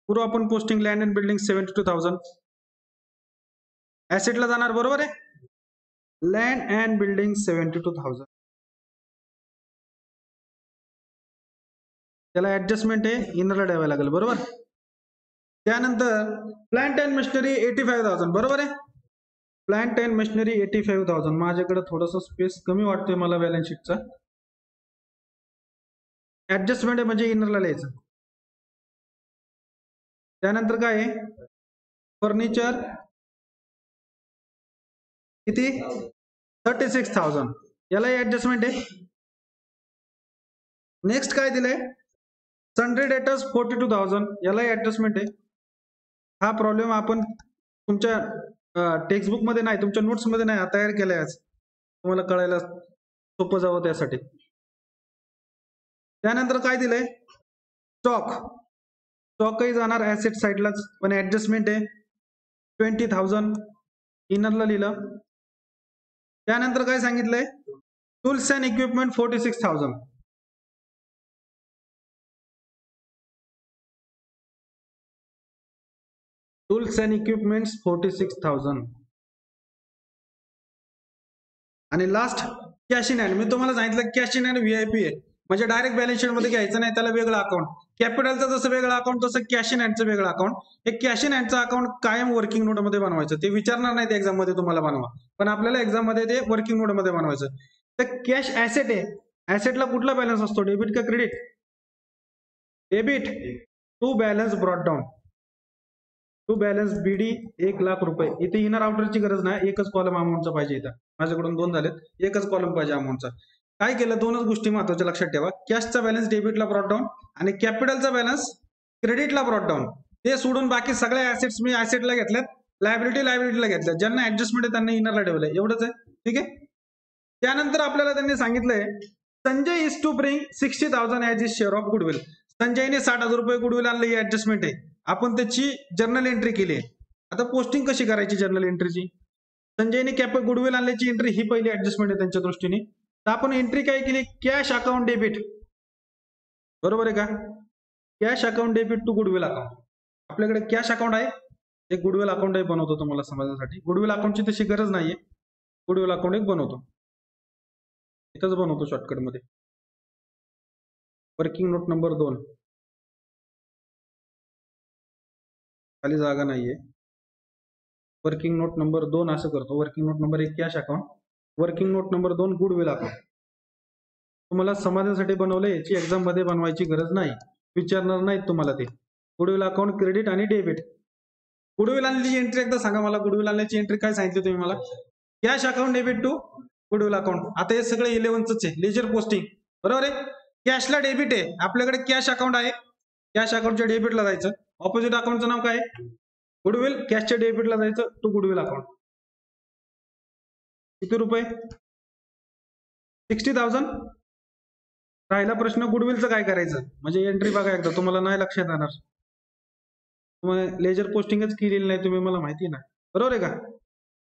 पुरो आपण पोस्टिंग लँड अँड बिल्डिंग 72,000 ऍसेटला जाणार, बरोबर आहे. Land and building 72,000. त्याला ऍडजस्टमेंट आहे, इनरला द्यावं लागेल, बरोबर. त्यानंतर प्लांट अँड मशिनरी 85,000, बरोबर आहे. Plant and machinery 85,000. माझ्याकडे थोडस स्पेस कमी वाटतोय मला बॅलन्स शीटचा. ऍडजस्टमेंट आहे म्हणजे इनरला लिहायचं. त्यानंतर काय आहे, फर्निचर किती 36,000, याला ऍडजस्टमेंट आहे. नेक्स्ट काय दिलंय, सन्ड्री डेटर्स 42,000, याला ऍडजस्टमेंट आहे. हा प्रॉब्लेम आपण तुमच्या टेक्स्टबुक मध्ये नाही, तुमच्या नोट्स मध्ये नाही, तयार केलाय आज, तुम्हाला कळायला सोपं जावं त्यासाठी. त्यानंतर काय दिलंय, स्टॉकही जाणार ऍसेट साईडलाच, पण ऍडजस्टमेंट आहे 20,000, इनरला लिहिलं. त्यानंतर काय सांगितलंय, tools and equipment 46,000. Tools and equipment 46,000. आणि लास्ट कॅश इन हँड. मी तुम्हाला सांगितलं कॅश इन हँड व्हीआयपी आहे, म्हणजे डायरेक्ट बॅलन्स शीट मध्ये घ्यायचं नाही, त्याला वेगळं अकाउंट. कॅपिटलचं जसं वेगळं अकाउंट तसं कॅश इन हँडचं वेगळं अकाउंट. हे कॅश इन हँडचं अकाउंट कायम वर्किंग नोट मध्ये बनवायचं. ते विचारणार नाही एक्झाम मध्ये तुम्हाला बनवा, पण आपल्याला एक्झाम मध्ये ते वर्किंग नोट मध्ये बनवायचं. तर कॅश ऍसेट आहे, ऍसेटला कुठला बॅलन्स असतो, डेबिट का क्रेडिट. Debit. To balance brought down, to balance BD 1,00,000 रुपये. इथे इनर आउटरची गरज नाही, एकच कॉलम अमाऊंटचा पाहिजे. इथं माझ्याकडून 2 झालेत, एकच कॉलम पाहिजे अमाऊंटचा. काय केलं, 2च गोष्टी महत्वाच्या लक्षात ठेवा. कॅशचा बॅलन्स डेबिटला ब्रॉट डाऊन आणि कॅपिटलचा बॅलन्स क्रेडिटला ब्रॉट डाऊन. ते सोडून बाकी सगळ्या ऍसेट्स मी ऍसेटला घेतल्यात, लायबिलिटीला घेतल्यात. ज्यांना ऍडजस्टमेंट आहे त्यांना इनरला ठेवलंय, एवढंच आहे, ठीक आहे. त्यानंतर आपल्याला त्यांनी सांगितलंय, Sanjay is to bring 60,000 as his share of goodwill. संजयने 60,000 रुपये गुडविल आणलं, ही ऍडजस्टमेंट आहे. आपण त्याची जर्नल एंट्री केली आहे. आता पोस्टिंग कशी करायची जर्नल एंट्रीची, संजयने गुडविल आणल्याची एंट्री, ही पहिली ऍडजस्टमेंट आहे त्यांच्या दृष्टीने. तर आपण एंट्री काय केली, कॅश अकाउंट डेबिट, बरोबर आहे का. Cash account debit to goodwill account. आपल्याकडे कॅश अकाउंट आहे, एक गुडविल अकाउंट बनवतो तुम्हाला समजण्यासाठी. गुडविल अकाउंटची तशी गरज नाहीये, गुडविल अकाउंट एक बनवतो, इथंच बनवतो शॉर्टकट मध्ये. वर्किंग नोट नंबर 2, खाली जागा नाहीये. वर्किंग नोट नंबर 2 असं करतो. Working note number 1 cash account, working note number 2 goodwill account. तुम्हाला समाधानासाठी बनवलं, याची एक्झाम मध्ये बनवायची गरज नाही, विचारणार नाहीत तुम्हाला ते. गुडविल अकाउंट क्रेडिट आणि डेबिट. गुडविल आणल्याची एंट्री एकदा सांगा मला, गुडविल आणल्याची एंट्री काय सांगितली तुम्ही मला, cash account debit to goodwill account. आता हे सगळे 11च आहे, लेजर पोस्टिंग, बरोबर आहे. कॅशला डेबिट आहे, आपल्याकडे कॅश अकाउंट आहे, कॅश अकाउंटच्या डेबिटला जायचं. ऑपोजिट अकाउंटचं नाव काय, गुडविल. कॅशच्या डेबिटला जायचं टू गुडविल अकाउंट. किती रुपये, 60,000. राहिला प्रश्न गुडविलचं काय करायचं. म्हणजे एंट्री बघा एकदा, तुम्हाला नाही लक्षात येणार, तुम्हाला लेजर पोस्टिंगच केलेली नाही तुम्ही, मला माहिती ना, बरोबर आहे का.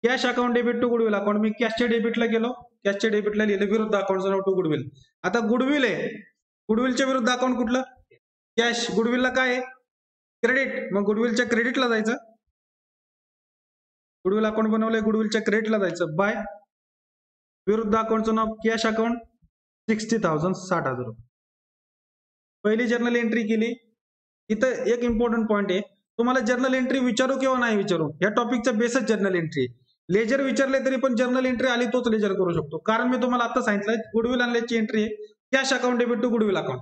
Cash account debit to goodwill account. मी कॅशच्या डेबिटला गेलो, कॅशच्या डेबिटला लिहिलं, विरुद्ध अकाउंटचं नाव टू गुडविल. आता गुडविल आहे, गुडविलच्या विरुद्ध अकाउंट कुठलं, कॅश. गुडविलला काय आहे, क्रेडिट, मग गुडविलच्या क्रेडिटला जायचं. गुडविल अकाउंट बनवलंय, गुडविलच्या क्रेडिटला जायचं. बाय विरुद्ध अकाउंटचं नाव कॅश अकाउंट 60,000, 60,000 रुपये. पहिली जर्नल एंट्री केली. इथं एक इम्पॉर्टंट पॉईंट आहे, तुम्हाला जर्नल एंट्री विचारू किंवा नाही विचारू, या टॉपिकचा बेसच जर्नल एंट्री. लेजर विचारले तरी पण जर्नल एंट्री आली तोच लेजर करू शकतो. कारण मी तुम्हाला आता सांगितलंय, गुडविल आणल्याची एंट्री आहे, cash account debit to goodwill account.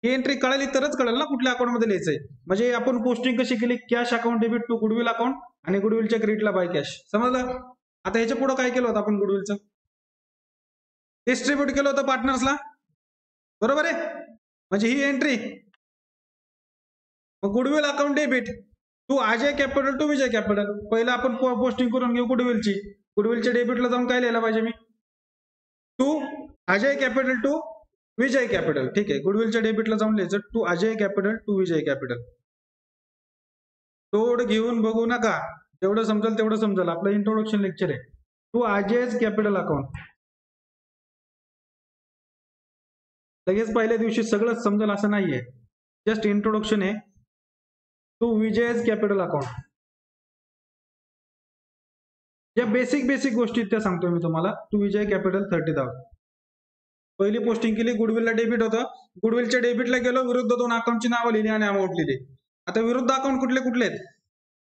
ही एंट्री कळाली तरच कळेल ना कुठल्या अकाउंट मध्ये लिहायचंय. म्हणजे आपण पोस्टिंग कशी केली, cash account debit to goodwill account आणि गुडविलच्या क्रेडिटला बाय कॅश. समजलं. आता ह्याच्या पुढे काय केलं होतं आपण, गुडविलचं डिस्ट्रीब्यूट केलं होतं पार्टनर्सला, बरोबर आहे. म्हणजे ही एंट्री, मग goodwill account debit to Ajay capital to Vijay capital. पहिला आपण पोस्टिंग करून घेऊ गुडविलची. गुडविलच्या डेबिटला जाऊन काय लिहायला पाहिजे मी, to Ajay capital to Vijay capital. ठीक आहे, गुडविलच्या डेबिटला जाऊन लिहायचं to Ajay capital to Vijay capital. तोड घेऊन बघू नका, जेवढं समजेल तेवढं समजेल. आपलं इंट्रोडक्शन लेक्चर आहे. To Ajay capital account. लगेच पहिल्या दिवशी सगळं समजेल असं नाहीये, जस्ट इंट्रोडक्शन आहे टू विजयज कॅपिटल अकाउंट. ज्या बेसिक गोष्टी त्या सांगतोय मी तुम्हाला. To Vijay capital 30,000. पहिली पोस्टिंग केली, गुडविलला डेबिट होतं, गुडविलच्या डेबिटला गेलो, विरुद्ध दोन अकाउंटची नावं लिहिली आणि अमाऊंट लिहिली. आता विरुद्ध अकाउंट कुठले कुठले आहेत,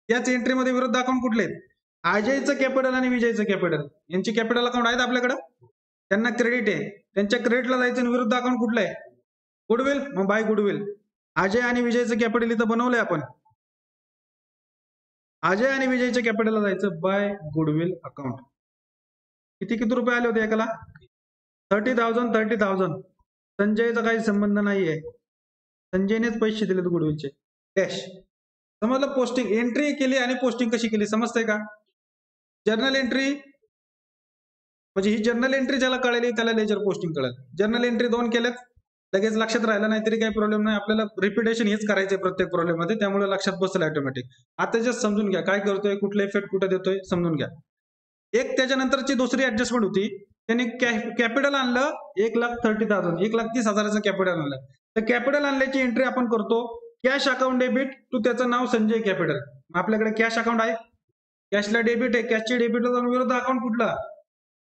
याच एंट्रीमध्ये विरुद्ध अकाउंट कुठले आहेत, अजयचं कॅपिटल आणि विजयचं कॅपिटल यांची कॅपिटल अकाउंट आहेत आपल्याकडे, त्यांना क्रेडिट आहे, त्यांच्या क्रेडिटला जायचं आणि विरुद्ध अकाउंट कुठलं आहे, गुडविल. मग बाय गुडविल. अजय आणि विजयचं कॅपिटल इथं बनवलंय आपण, अजय आणि विजयच्या कॅपिटलला जायचं बाय गुडविल अकाउंट. किती रुपये आले होते एकाला, 30,000. संजयचा काही संबंध नाहीये, संजयनेच पैसे दिलेत गुडविलचे कॅश. समजलं. पोस्टिंग एंट्री केली आणि पोस्टिंग कशी केली समजतंय का. जर्नल एंट्री म्हणजे ही जर्नल एंट्री ज्याला कळली त्याला लेजर पोस्टिंग कळेल. जर्नल एंट्री 2 केल्यात, लगेच लक्षात राहिलं नाही तरी काही प्रॉब्लेम नाही, आपल्याला रिपिटेशन हेच करायचंय प्रत्येक प्रॉब्लेम मध्ये, त्यामुळे लक्षात बसेल ऑटोमॅटिक. आता जस्ट समजून घ्या काय करतोय, कुठले इफेक्ट कुठे देतोय समजून घ्या. एक त्याच्यानंतरची दुसरी ऍडजस्टमेंट होती, त्यांनी कॅपिटल आणलं 1,30,000, 1,30,000चं कॅपिटल आणलं. तर कॅपिटल आणल्याची एंट्री आपण करतो कॅश अकाउंट डेबिट टू, त्याचं नाव संजय कॅपिटल. आपल्याकडे कॅश अकाउंट आहे, कॅशला डेबिट आहे, कॅशच्या डेबिटला जाऊन विरुद्ध अकाउंट कुठला,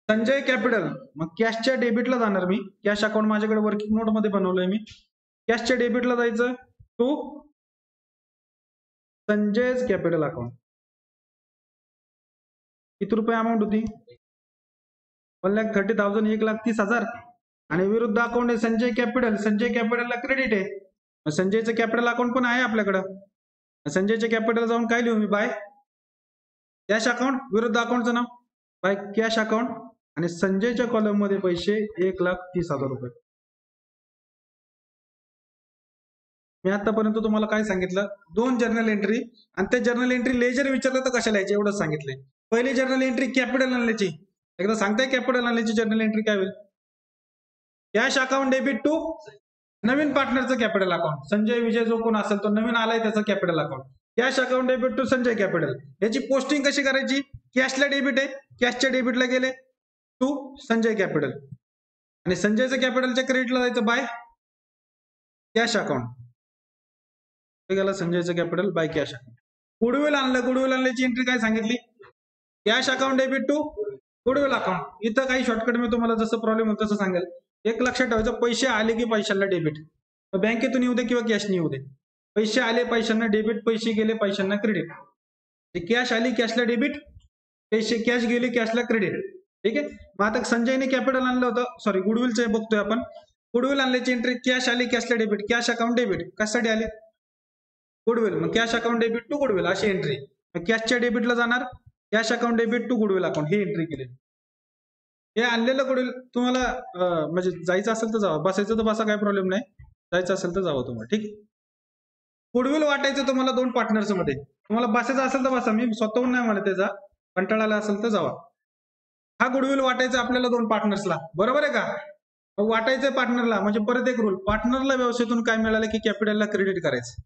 संजय कॅपिटल. मग कॅशच्या डेबिटला जाणार मी, कॅश अकाउंट माझ्याकडे वर्किंग नोट मध्ये बनवलंय मी, कॅशच्या डेबिटला जायचं टू संजय's कॅपिटल अकाउंट. किती रुपये अमाऊंट होती, 1,30,000, 1,30,000. आणि विरुद्ध अकाउंट आहे संजय कॅपिटल, संजय कॅपिटलला क्रेडिट आहे, संजयचं कॅपिटल अकाउंट पण आहे आपल्याकडं. संजयच्या कॅपिटल जाऊन काय लिहू मी, बाय कॅश अकाउंट, विरुद्ध अकाउंटचं नाव बाय कॅश अकाउंट, आणि संजयच्या कॉलम मध्ये पैसे 1,30,000 रुपये. मी आतापर्यंत तुम्हाला काय सांगितलं, 2 जर्नल एंट्री, आणि त्या जर्नल एंट्री लेजर विचारलं तर कशाला यायचे एवढंच सांगितलंय. पहिली जर्नल एंट्री कॅपिटल आणल्याची, एकदा सांगताय कॅपिटल आणल्याची जर्नल एंट्री काय होईल, कॅश अकाउंट डेबिट टू नवीन पार्टनरचं कॅपिटल अकाउंट, संजय विजय जो कोण असेल तो नवीन आलाय त्याचं capital account, cash account debit to Sanjay capital. याची पोस्टिंग कशी करायची, कॅशला डेबिट आहे, कॅशच्या डेबिटला गेले टू संजय कॅपिटल, आणि संजयचं कॅपिटलच्या क्रेडिटला जायचं बाय कॅश अकाउंट. गेला संजयचं capital by cash account. Goodwill आणलं, गुडविल आणल्याची एंट्री काय सांगितली, cash account debit to goodwill account. इथं काही शॉर्टकट मी तुम्हाला जसं प्रॉब्लेम होतं तसं सांगेल. एक लक्षात ठेवायचं, पैसे आले की पैशाला डेबिट, बँकेतून येऊ दे किंवा कॅशने येऊ दे, पैसे आले पैशांना डेबिट, पैसे गेले पैशांना क्रेडिट. कॅश आली कॅशला डेबिट, पैसे कॅश गेले कॅशला क्रेडिट. ठीक आहे. मग आता संजयने कॅपिटल आणलं होतं, सॉरी गुडविलचं बघतोय आपण, गुडविल आणल्याची एंट्री कॅश आली कॅशला डेबिट, कॅश अकाउंट डेबिट, कशासाठी आले गुडविल, मग cash account debit to goodwill अशी एंट्री. मग कॅशच्या डेबिटला जाणार cash account debit to goodwill account, ही एंट्री केली. हे आणलेलं गुडविल तुम्हाला म्हणजे जायचं असेल तर जावा, बसायचं तर बसा, काय प्रॉब्लेम नाही, जायचं असेल तर जावं तुम्हाला. ठीक आहे. गुडविल वाटायचं तुम्हाला 2 पार्टनर्स मध्ये, तुम्हाला बसायचं असेल तर बसा, मी स्वतःहून नाही म्हणत, त्याचा कंटाळा आला असेल तर जावा. हा गुडविल वाटायचा आपल्याला 2 पार्टनर्सला, बरोबर आहे का. वाटायचं पार्टनरला, म्हणजे परत एक रूल, पार्टनरला व्यवसायातून काय मिळालं की कॅपिटलला क्रेडिट करायचं,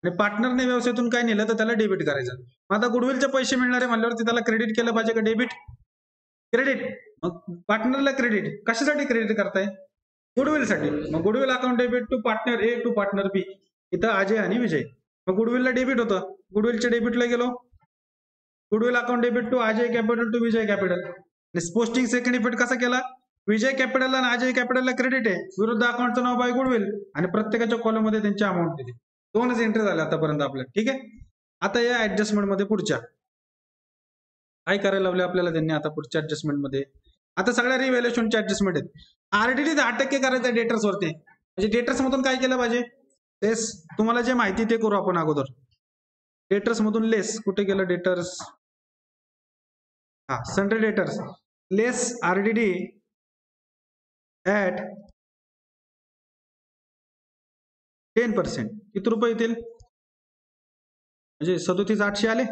आणि पार्टनरने व्यवसायातून काय नेलं तर त्याला डेबिट करायचं. आता गुडविलचे पैसे मिळणारे म्हणल्यावरती त्याला क्रेडिट केलं पाहिजे का डेबिट, क्रेडिट. मग पार्टनरला क्रेडिट कशासाठी क्रेडिट करताय, गुडविलसाठी. मग goodwill account debit to partner A to partner B, इथं अजय आणि विजय. मग गुडविलला डेबिट होतं, गुडविलच्या डेबिटला गेलो, goodwill account debit to Ajay capital to Vijay capital. Posting second effect कसा केला, विजय कॅपिटलला आणि अजय कॅपिटलला क्रेडिट आहे, विरुद्ध अकाउंटचं नाव बाय गुडविल, आणि प्रत्येकाच्या कॉलम मध्ये त्यांची अमाऊंट दिली. 2च एंट्री झाल्या आतापर्यंत आपल्या. ठीक आहे. आता या ऍडजस्टमेंट मध्ये पुढच्या काय करायला लावले आपल्याला त्यांनी, आता पुढच्या ऍडजस्टमेंट मध्ये आता सगळ्या रिव्हॅल्युएशनच्या ऍडजस्टमेंट आहेत. आरडीडी 10% करायचं डेटर्स वरती, म्हणजे डेटर्स मधून काय केलं पाहिजे, लेस, तुम्हाला जे माहिती ते करू आपण अगोदर. डेटर्स मधून लेस कुठे गेलं, डेटर्स, हा sundry debtors, less RDD at 10%. किती रुपये येतील, म्हणजे 37,800 आले.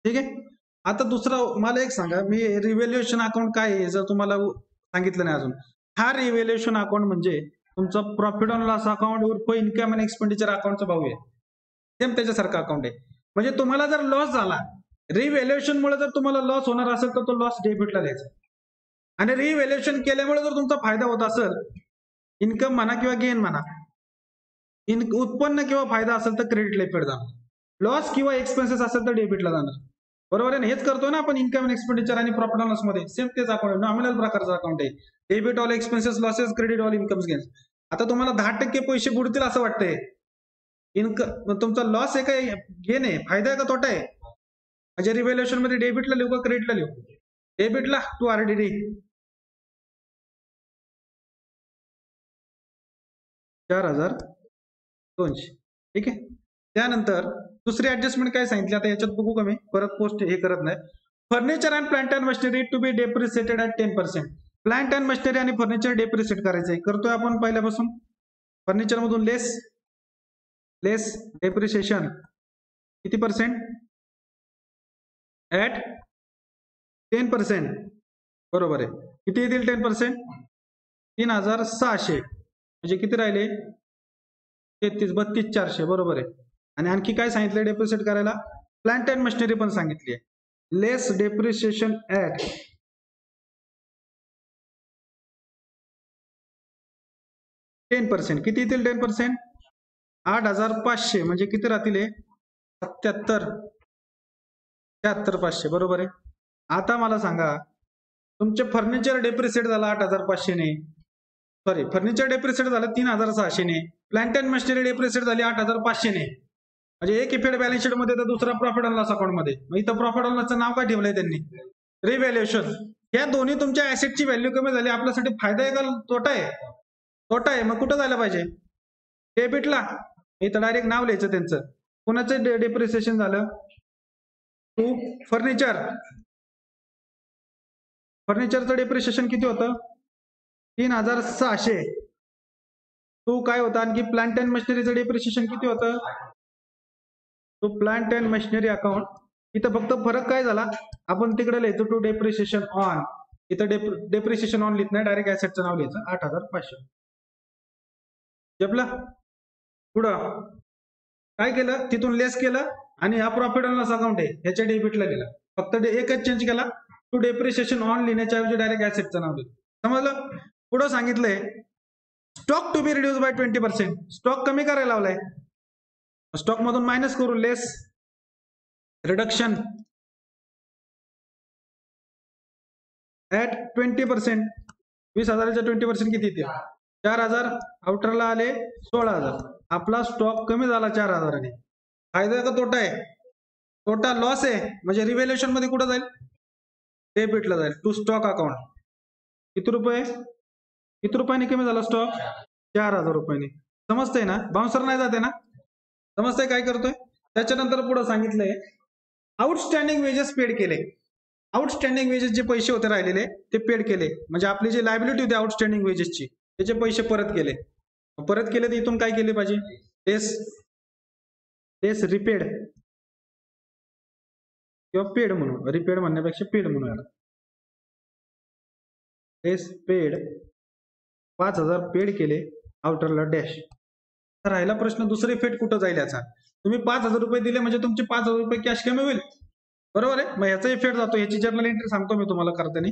ठीक आहे. आता दुसरं मला एक सांगा, मी रिव्हॅल्युएशन अकाउंट काय आहे जर तुम्हाला सांगितलं नाही अजून. हा रिव्हॅल्युएशन अकाउंट म्हणजे तुमचा प्रॉफिट अँड लॉस अकाउंट उर्फ इन्कम अँड एक्सपेंडिचर अकाउंटचा भाऊ आहे, सेम त्याच्यासारखं अकाउंट आहे. म्हणजे तुम्हाला जर लॉस झाला, रिव्हॅल्युएशन मुळे जर तुम्हाला लॉस होणार असेल तर तो लॉस डेबिटला द्यायचा, आणि रिव्हॅल्युएशन केल्यामुळे जर तुमचा फायदा होत असेल, इन्कम म्हणा किंवा गेन म्हणा, उत्पन्न किंवा फायदा असेल तर क्रेडिटला इफेक्ट जाणार, लॉस किंवा एक्सपेन्सेस असेल तर डेबिटला जाणार. बरोबर आहे ना? हेच करतो ना आपण इन्कम एक्सपेंडिचर आणि प्रॉफिट अँड लॉस मध्ये, सेम तेच अकाउंट नॉमिनल प्रकारचं अकाउंट आहे. Debit all expenses losses, credit all incomes gains. आता तुम्हाला 10% पैसे बुडतील असं वाटतंय, इन्कम तुमचा लॉस आहे काय गेन आहे, फायदा आहे का तोटा आहे? म्हणजे रिव्हॅल्युएशन मध्ये डेबिटला लिहू का क्रेडिटला लिहू? डेबिटला टू आरडीडी 4,200. ठीक आहे. त्यानंतर दुसरी ऍडजस्टमेंट काय सांगितली, आता याच्यात बघू का मी परत पोस्ट हे करत नाही. Furniture and plant and machinery to be depreciated at 10%. Plant and machinery आणि फर्निचर डेप्रिसिएट करायचंय, करतोय आपण पहिल्यापासून. फर्निचर मधून लेस डेप्रिसिएशन किती पर्सेंट? ऍट 10%. बरोबर आहे. किती येतील 10%? 3,600. म्हणजे किती राहिले? 32,400. बरोबर आहे. आणि आणखी काय सांगितलं डेप्रिसिएट करायला? प्लांट अँड मशिनरी पण सांगितली आहे. लेस डेप्रिसिएशन ऍट 10%. किती येतील 10%? 8,500. म्हणजे किती राहतील? 73,500. बरोबर आहे. आता मला सांगा, तुमचे फर्निचर डेप्रिसिएट झाला 8,500 ने, सॉरी फर्निचर डेप्रिसिएट झालं 3,600 ने, प्लांट अँड मशिनरी डेप्रिसिएट झाली 8,500 ने. म्हणजे एक इफेक्ट बॅलन्स शीट मध्ये तर दुसरा प्रॉफिट अँड लॉस अकाउंट मध्ये. मग इथं प्रॉफिट अँड लॉसचं नाव काय ठेवलंय त्यांनी? रिव्हॅल्युएशन. या दोन्ही तुमच्या ऍसेटची व्हॅल्यू कमी झाली, आपल्यासाठी फायदा आहे का तोटा आहे? तोटा आहे. मग कुठं जायला पाहिजे? डेबिटला. इथं डायरेक्ट नाव लिहायचं त्यांचं. कोणाचं डेप्रिसिएशन झालं? To furniture. फर्निचरचं डेप्रिसिएशन किती होतं? 3,600. टू काय होतं आणखी? प्लांट अँड मशिनरीचं डेप्रिसिएशन किती होतं? To plant and machinery account. इथं फक्त फरक काय झाला, आपण तिकडे लिहायचो टू डेप्रिसिएशन ऑन, इथं डेप्रिसिएशन ऑन लिहित नाही, डायरेक्ट ऍसेटचं नाव लिहायचं 8,500. जपलं. पुढं काय केलं? तिथून लेस केलं आणि हा प्रॉफिट अँड लॉस अकाउंट आहे ह्याच्या डेबिटला लिहिला. फक्त एकच चेंज केला, टू डेप्रिसिएशन ऑन लिहिण्याच्या ऐवजी डायरेक्ट ऍसेटचं नाव लिहिलं. समजलं? पुढं सांगितलंय stock to be reduce by 20%. Stock कमी करायला लावलाय, स्टॉक मधून मायनस करू, लेस रिडक्शन ऍट 20%. 20,000च्या 20% किती येतील? 4,000. आउटरला आले 16,000. आपला स्टॉक कमी झाला 4,000ने. फायदा आहे का तोटा आहे? तोटा, लॉस आहे. म्हणजे रिव्हॅल्युएशन मध्ये कुठं जाईल? डेबिटला जाईल, टू स्टॉक अकाउंट. किती रुपये? किती रुपयाने कमी झाला स्टॉक? 4,000 रुपयाने. समजतंय ना? बाउन्सर नाही जाते ना? समजतंय काय करतोय? त्याच्यानंतर पुढे सांगितलंय आउटस्टँडिंग वेजेस पेड केले. आउटस्टँडिंग वेजेस जे पैसे होते राहिलेले ते पेड केले, म्हणजे आपली जी लायबिलिटी होती आउटस्टँडिंग वेजेसची त्याचे पैसे परत केले. परत केले तर इथून काय केले पाहिजे? लेस रिपेड किंवा पेड म्हणून, रिपेड म्हणण्यापेक्षा पेड म्हणून. लेस पेड 5,000 पेड केले, आउटरला डॅश. राहिला प्रश्न दुसरे इफेक्ट कुठं जाईल याचा? तुम्ही 5,000 रुपये दिले म्हणजे तुमचे 5,000 रुपये कॅश कमी होईल. बरोबर आहे. मग ह्याचा इफेक्ट जातो, ह्याची जर्नल एंट्री सांगतो मी तुम्हाला करताना.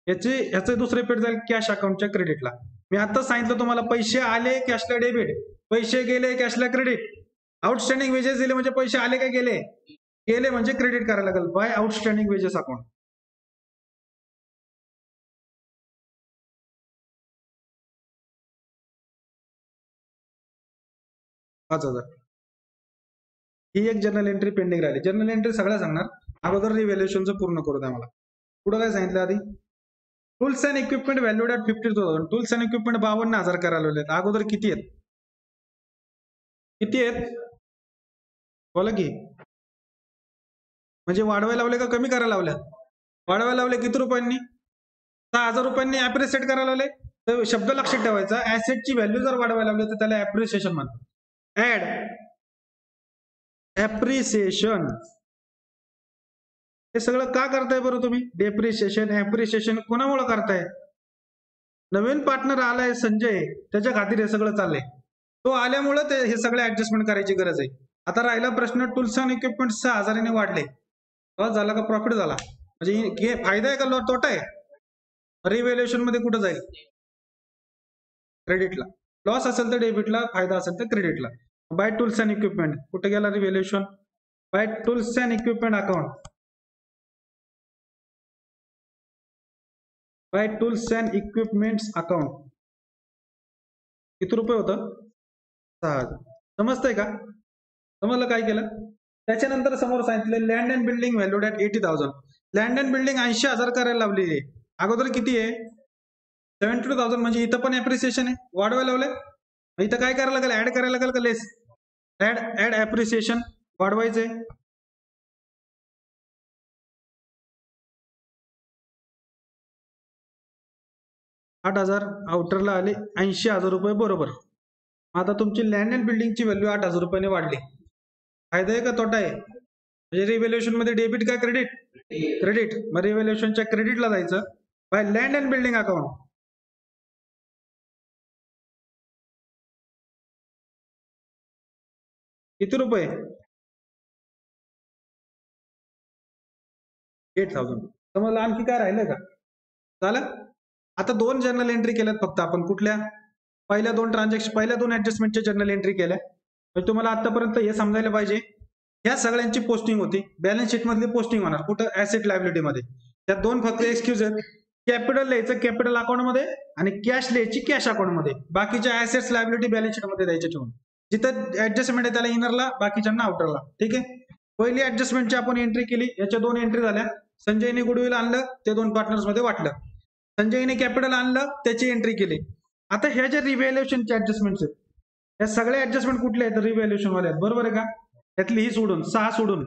ह्याचे दुसरे इफेक्ट जाईल कॅश अकाउंटच्या क्रेडिटला. मी आता सांगितलं तुम्हाला, पैसे आले कॅशला डेबिट, पैसे गेले कॅशला क्रेडिट. आउटस्टँडिंग वेजेस दिले म्हणजे पैसे आले का गेले? गेले म्हणजे क्रेडिट करायला लागेल बाय आउटस्टँडिंग वेजेस अकाउंट. ही एक जर्नल एंट्री पेंडिंग राहिली. जर्नल एंट्री सगळ्या सांगणार, अगोदर रिव्हॅल्युएशनचं पूर्ण करू द्या मला. पुढे काय सांगितलं आधी? Tools and equipment valued at 50,000. Tools and equipment 52,000 करायला लावले. अगोदर किती आहेत? किती आहेत? बोला की. म्हणजे वाढवायला लावले का कमी करायला लावल्या? वाढवायला लावले. किती रुपयांनी? 6,000 रुपयांनी ऍप्रिशिएट करायला लावले. तर शब्द लक्षात ठेवायचा, ऍसेटची व्हॅल्यू जर वाढवायला लावली तर त्याला ऍप्रिसिएशन म्हणतात. Add appreciation. हे सगळं का करताय बरं तुम्ही? डेप्रिसिएशन ऍप्रिसिएशन कोणामुळे करताय? नवीन पार्टनर आलाय संजय, त्याच्या खातीर हे सगळं चाललंय. तो आल्यामुळे ते हे सगळे ऍडजस्टमेंट करायची गरज आहे. आता राहिला प्रश्न, टूल्स अँड इक्विपमेंट 6,000 वाढले, लॉस झाला का प्रॉफिट झाला? म्हणजे फायदा आहे का तोटा आहे? रिव्हॅल्युएशन मध्ये कुठं जाईल? क्रेडिटला. लॉस असेल तर डेबिटला, फायदा असेल तर क्रेडिटला. बाय टूल्स अँड इक्विपमेंट कुठे गेला revaluation? By tools and equipment account, by tools and equipments account किती रुपये होतं? 6,000. समजतंय का? समजलं काय केलं? त्याच्यानंतर समोर सांगितलं land and building valued at 80,000. Land and building 80,000 करायला लावली आहे. अगोदर किती आहे? 72,000. म्हणजे इथं पण ऍप्रिसिएशन आहे, वाढवायला लावलंय. इथं काय करायला लागेल? ऍड करायला लागेल का लेस? ऍड ऍड ऍप्रिसिएशन वाढवायचंय. 8,000 आउटरला आले 80,000 रुपये बरोबर. आता तुमची लँड अँड बिल्डिंगची व्हॅल्यू 8,000 रुपयाने वाढली. फायदा आहे का तोटा आहे? म्हणजे रिव्हॅल्युएशन मध्ये डेबिट का क्रेडिट? क्रेडिट. मग रिव्हॅल्युएशनच्या क्रेडिटला जायचं. Bye land and building account किती रुपये? 8,000. समजलं? आणखी काय राहिलंय का? झालं? आता 2 जर्नल एंट्री केल्यात फक्त आपण. कुठल्या? पहिल्या 2 ट्रान्झॅक्शन, पहिल्या 2 ऍडजस्टमेंटच्या जर्नल एंट्री केल्या. म्हणजे तुम्हाला आतापर्यंत हे समजायला पाहिजे, ह्या सगळ्यांची पोस्टिंग होती. बॅलन्स शीट मधली पोस्टिंग होणार कुठं? ऍसेट लायबिलिटी मध्ये. त्यात 2 फक्त एक्सक्यूज आहेत. कॅपिटल लिहायचं कॅपिटल अकाउंट मध्ये आणि कॅश लिहायची कॅश अकाउंट मध्ये. बाकीच्या ऍसेट्स लायबिलिटी बॅलन्स शीट मध्ये द्यायच्या ठेवून. जिथं ऍडजस्टमेंट आहे त्याला इनरला, बाकीच्यांना आउटरला. ठीक आहे. पहिली ऍडजस्टमेंटची आपण एंट्री केली, याच्या 2 एंट्री झाल्या. संजयने गुडविल आणलं, ते 2 पार्टनर्स मध्ये वाटलं. संजयने कॅपिटल आणलं, त्याची एंट्री केली. आता ह्या ज्या रिव्हॅल्युएशनचे ऍडजस्टमेंट आहेत, या सगळ्या ऍडजस्टमेंट कुठले आहेत? रिव्हॅल्युएशन वाले आहेत. बरोबर आहे का? त्यातली ही सोडून 6 सोडून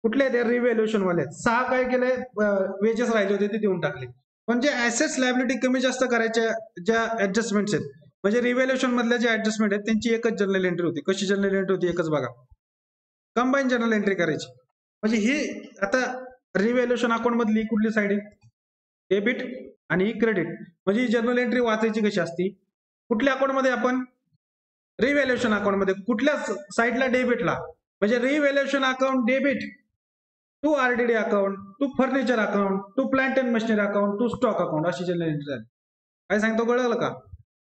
कुठले आहेत? रिव्हॅल्युएशन वाले आहेत. 6 काय केले? वेजेस राहिले होते ते देऊन टाकले. पण जे ऍसेट्स लायबिलिटी कमी जास्त करायच्या ज्या ऍडजस्टमेंट्स आहेत, म्हणजे रिव्हॅल्युएशन मधल्या जे ऍडजस्टमेंट आहेत, त्यांची एकच जर्नल एंट्री होती. कशी जर्नल एंट्री होती? एकच बघा, कंबाईन जर्नल एंट्री करायची. म्हणजे ही आता रिव्हॅल्युएशन अकाउंट मधली कुठली साईड आहे? डेबिट आणि क्रेडिट. म्हणजे जर्नल एंट्री वाचायची कशी असती? कुठल्या अकाउंट मध्ये? आपण रिव्हॅल्युएशन अकाउंट मध्ये. कुठल्या साईडला? डेबिटला. म्हणजे revaluation account debit to RDD account, to furniture account, to plant and machinery account, to stock account, अशी जर्नल एंट्री झाली. काय सांगतो कळलं का?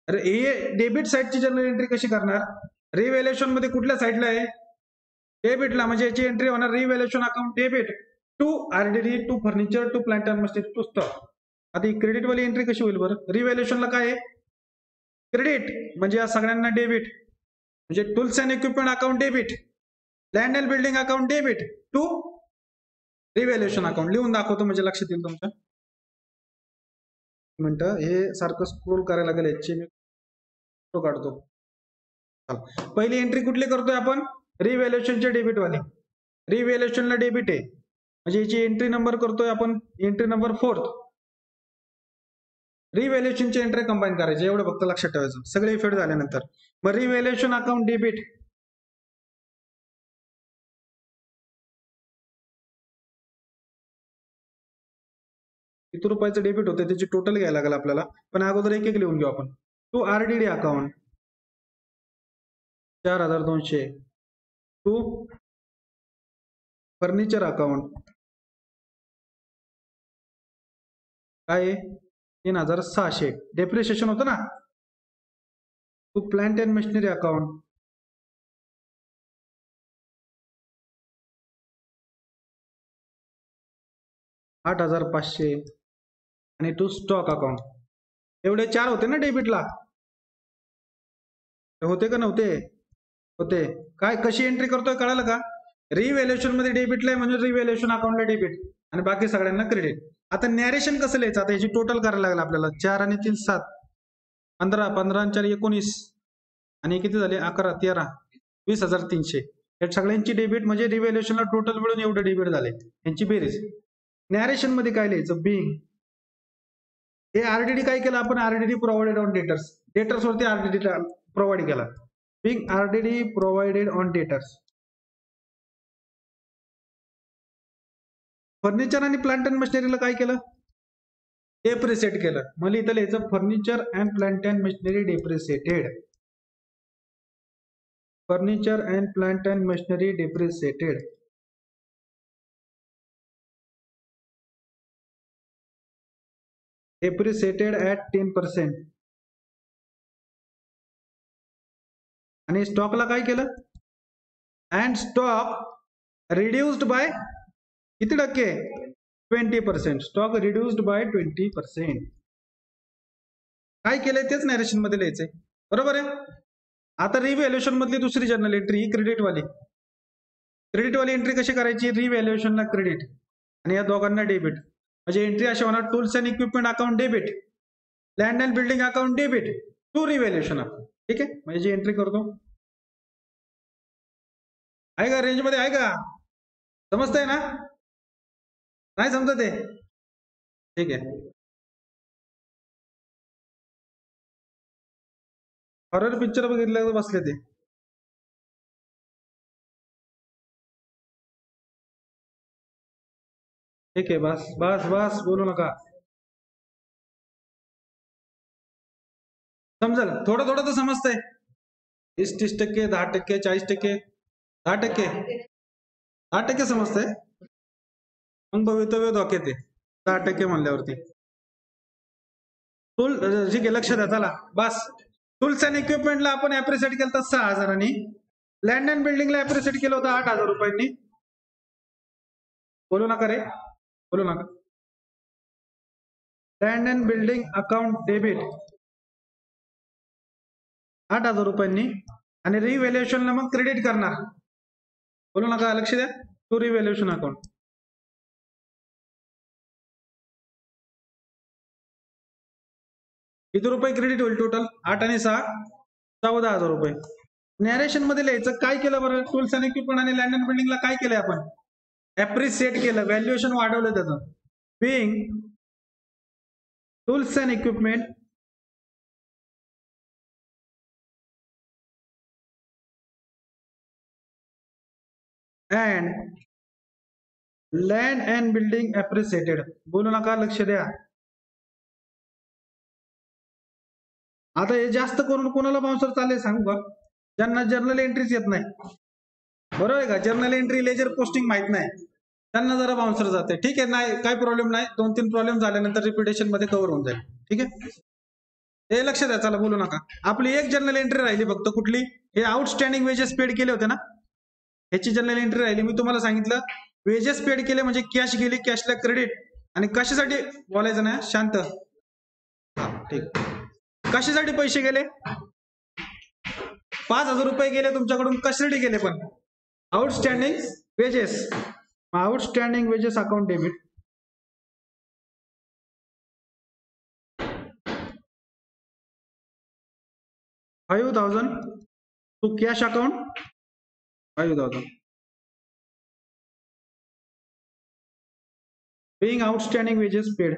अरे हे डेबिट साईडची जर्नल एंट्री कशी करणार? रिव्हॅल्युएशन मध्ये कुठल्या साईडला आहे? डेबिटला. म्हणजे याची एंट्री होणार revaluation account debit to RDD, to furniture, to plant and machinery, to stock. आता ही क्रेडिट वाली एंट्री कशी होईल बरं? रिव्हॅल्युएशनला काय आहे? क्रेडिट. म्हणजे या सगळ्यांना डेबिट. म्हणजे tools and equipment account debit, land and building account debit to revaluation account. लिहून दाखवतो म्हणजे लक्षात येईल तुमच्या. मिनिटं, हे सारखं स्क्रोल करायला लागेल. याची मी फोटो काढतो. पहिली एंट्री कुठली करतोय आपण? रिव्हॅल्युएशनचे डेबिट वाली. रिव्हॅल्युएशनला डेबिट आहे, म्हणजे याची एंट्री नंबर करतोय आपण, एंट्री नंबर 4. रिव्हॅल्युएशनची एंट्री कंबाईन करायची, एवढं फक्त लक्षात ठेवायचं. सगळे इफेक्ट झाल्यानंतर मग रिव्हॅल्युएशन अकाउंट डेबिट किती रुपयाचं डेबिट होतं त्याची टोटल घ्यायला लागेल आपल्याला. पण अगोदर एक एक लिहून घेऊ आपण. To RDD account 4,200. To furniture account काय? 3,600. डेप्रिसिएशन होतं ना. To plant and machinery account 8,500. आणि टू स्टॉक अकाउंट एवढे 4 होते ना डेबिटला. होते का नव्हते? होते. काय कशी एंट्री करतोय कळालं का? रिव्हॅल्युएशन मध्ये डेबिटला आहे म्हणजे रिव्हॅल्युएशन अकाउंटला डेबिट आणि बाकी सगळ्यांना क्रेडिट. आता नॅरेशन कसं लिहायचं? आता याची टोटल करायला लागेल आपल्याला. 4 आणि 3 7, 15, 15 आणि 4 19 आणि किती झाले? 11, 13, 20,300. या सगळ्यांची डेबिट म्हणजे रिव्हॅल्युएशनला टोटल मिळून एवढे डेबिट झाले, यांची बेरीज. नॅरेशन मध्ये काय लिहायचं? बिंग. हे आरडीडी काय केलं आपण? RDD provided on debtors. Debtors वरती आरडीडी प्रोव्हाइड केला. Being RDD provided on debtors. Furniture आणि प्लांट अँड मशिनरीला काय केलं? डेप्रिसिएट केलं. मला इथं लिहायचं furniture and plant and machinery depreciated. Furniture and plant and machinery depreciated. Depreciated at 10%. आणि स्टॉकला काय केलं, अँड स्टॉक रिड्युस्ड बाय किती टक्के, 20%. Stock reduced by 20%. काय केलंय तेच नॅरेशन मध्ये लिहायचंय, बरोबर आहे. आता रिव्हॅल्युएशन मधली दुसरी जर्नल एंट्री ही क्रेडिट वाली एंट्री कशी करायची, रिव्हॅल्युएशनला क्रेडिट आणि या दोघांना डेबिट. म्हणजे एंट्री अशा होणार, tools and equipment account debit, land and building account debit to revaluation account. ठीक आहे, म्हणजे एंट्री करतो. आहे का, रेंज मध्ये आहे का, समजतंय ना, नाही समजत आहे, ठीक आहे. हॉरर पिक्चर बघितलं बसले ते. ठीक आहे, बस बस बस, बोलू नका, समजेल, थोडं थोडं तर समजतंय. 20-30%, 10%, 40%, 10%, 10% समजतंय, मग भवितव्य धोक्यात आहे 10% म्हणल्यावरती. टूल, ठीक आहे, लक्ष द्या, चला बस. टूल्स अँड इक्विपमेंटला आपण ऍप्रिशिएट केलं होतं 6,000. लँड अँड बिल्डिंगला ऍप्रिशिएट केलं होतं 8,000 रुपयांनी. बोलू नका रे, बोलू नका. Land and building account debit 8,000 रुपयांनी आणि रिव्हॅल्युएशनला मग क्रेडिट करणार. बोलू नका, लक्ष द्या, टू रिव्हॅल्युएशन अकाउंट. किती रुपये क्रेडिट होईल टोटल, 8 आणि 6 14,000 रुपये. नॅरेशन मध्ये लिहायचं काय केलं बरं, टूल्स आणि इक्विपमेंट आणि लँड अँड बिल्डिंगला काय केलंय आपण, ऍप्रिशिएट केलं, व्हॅल्युएशन वाढवलं त्याचं. Being tools and equipment and land and building appreciated. बोलू नका, लक्ष द्या. आता हे जास्त करून कोणाला बाउन्सर चालले सांगू का, ज्यांना जर्नल एंट्रीज येत नाही, बरोबर आहे का, जर्नल एंट्री लेजर पोस्टिंग माहित नाही, त्यांना जरा बाउन्सर जाते. ठीक आहे, नाही काही प्रॉब्लेम नाही, 2-3 प्रॉब्लेम झाल्यानंतर रिपिटेशन मध्ये कव्हर होऊन जाईल. ठीक आहे, हे लक्ष द्या, चला बोलू नका. आपली एक जर्नल एंट्री राहिली फक्त, कुठली, हे आउटस्टँडिंग वेजेस पेड केले होते ना, ह्याची जर्नल एंट्री राहिली. मी तुम्हाला सांगितलं वेजेस पेड केले म्हणजे कॅश गेली, कॅशला क्रेडिट. आणि कशासाठी बोलायचं ना, शांत, ठीक, कशासाठी पैसे गेले, 5,000 रुपये गेले तुमच्याकडून, कशासाठी गेले, पण outstanding wages. Outstanding wages account debit, $5,000 to cash account, 5,000 being outstanding wages paid.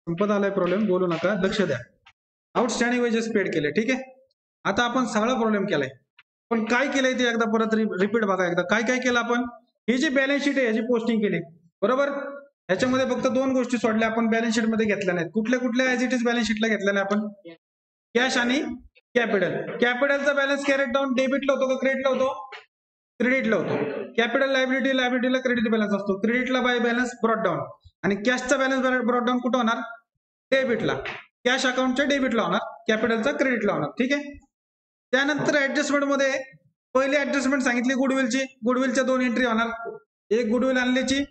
संपत आलाय प्रॉब्लेम, बोलू नका, लक्ष द्या. आउटस्टँडिंग वेजेस पेड केले. ठीक आहे, आता आपण सगळा प्रॉब्लेम केलाय, पण काय केलंय ते एकदा परत रिपीट बघा. एकदा काय काय केलं आपण, ही जी बॅलन्स शीट आहे याची पोस्टिंग केली, बरोबर. याच्यामध्ये फक्त 2 गोष्टी सोडल्या आपण, बॅलन्स शीट मध्ये घेतल्या नाहीत. कुठल्या कुठल्या ऍज इट इज बॅलन्स शीटला घेतल्या नाही आपण, कॅश आणि कॅपिटल. कॅपिटलचा बॅलन्स कॅरेट डाऊन डेबिटला होतो का क्रेडिटला होतो, क्रेडिटला होतो. कॅपिटल लायबिलिटीला क्रेडिट बॅलन्स असतो, क्रेडिटला बाय बॅलन्स ब्रॉट डाऊन. आणि कॅशचा बॅलन्स ब्रॉट डाऊन कुठं होणार, डेबिटला. कॅश अकाउंटच्या डेबिटला होणार, कॅपिटलचा क्रेडिटला होणार. ठीक आहे, त्यानंतर ऍडजस्टमेंट मध्ये पहिली ऍडजस्टमेंट सांगितली गुडविलची. गुडविलच्या 2 एंट्री होणार, एक गुडविल आणल्याची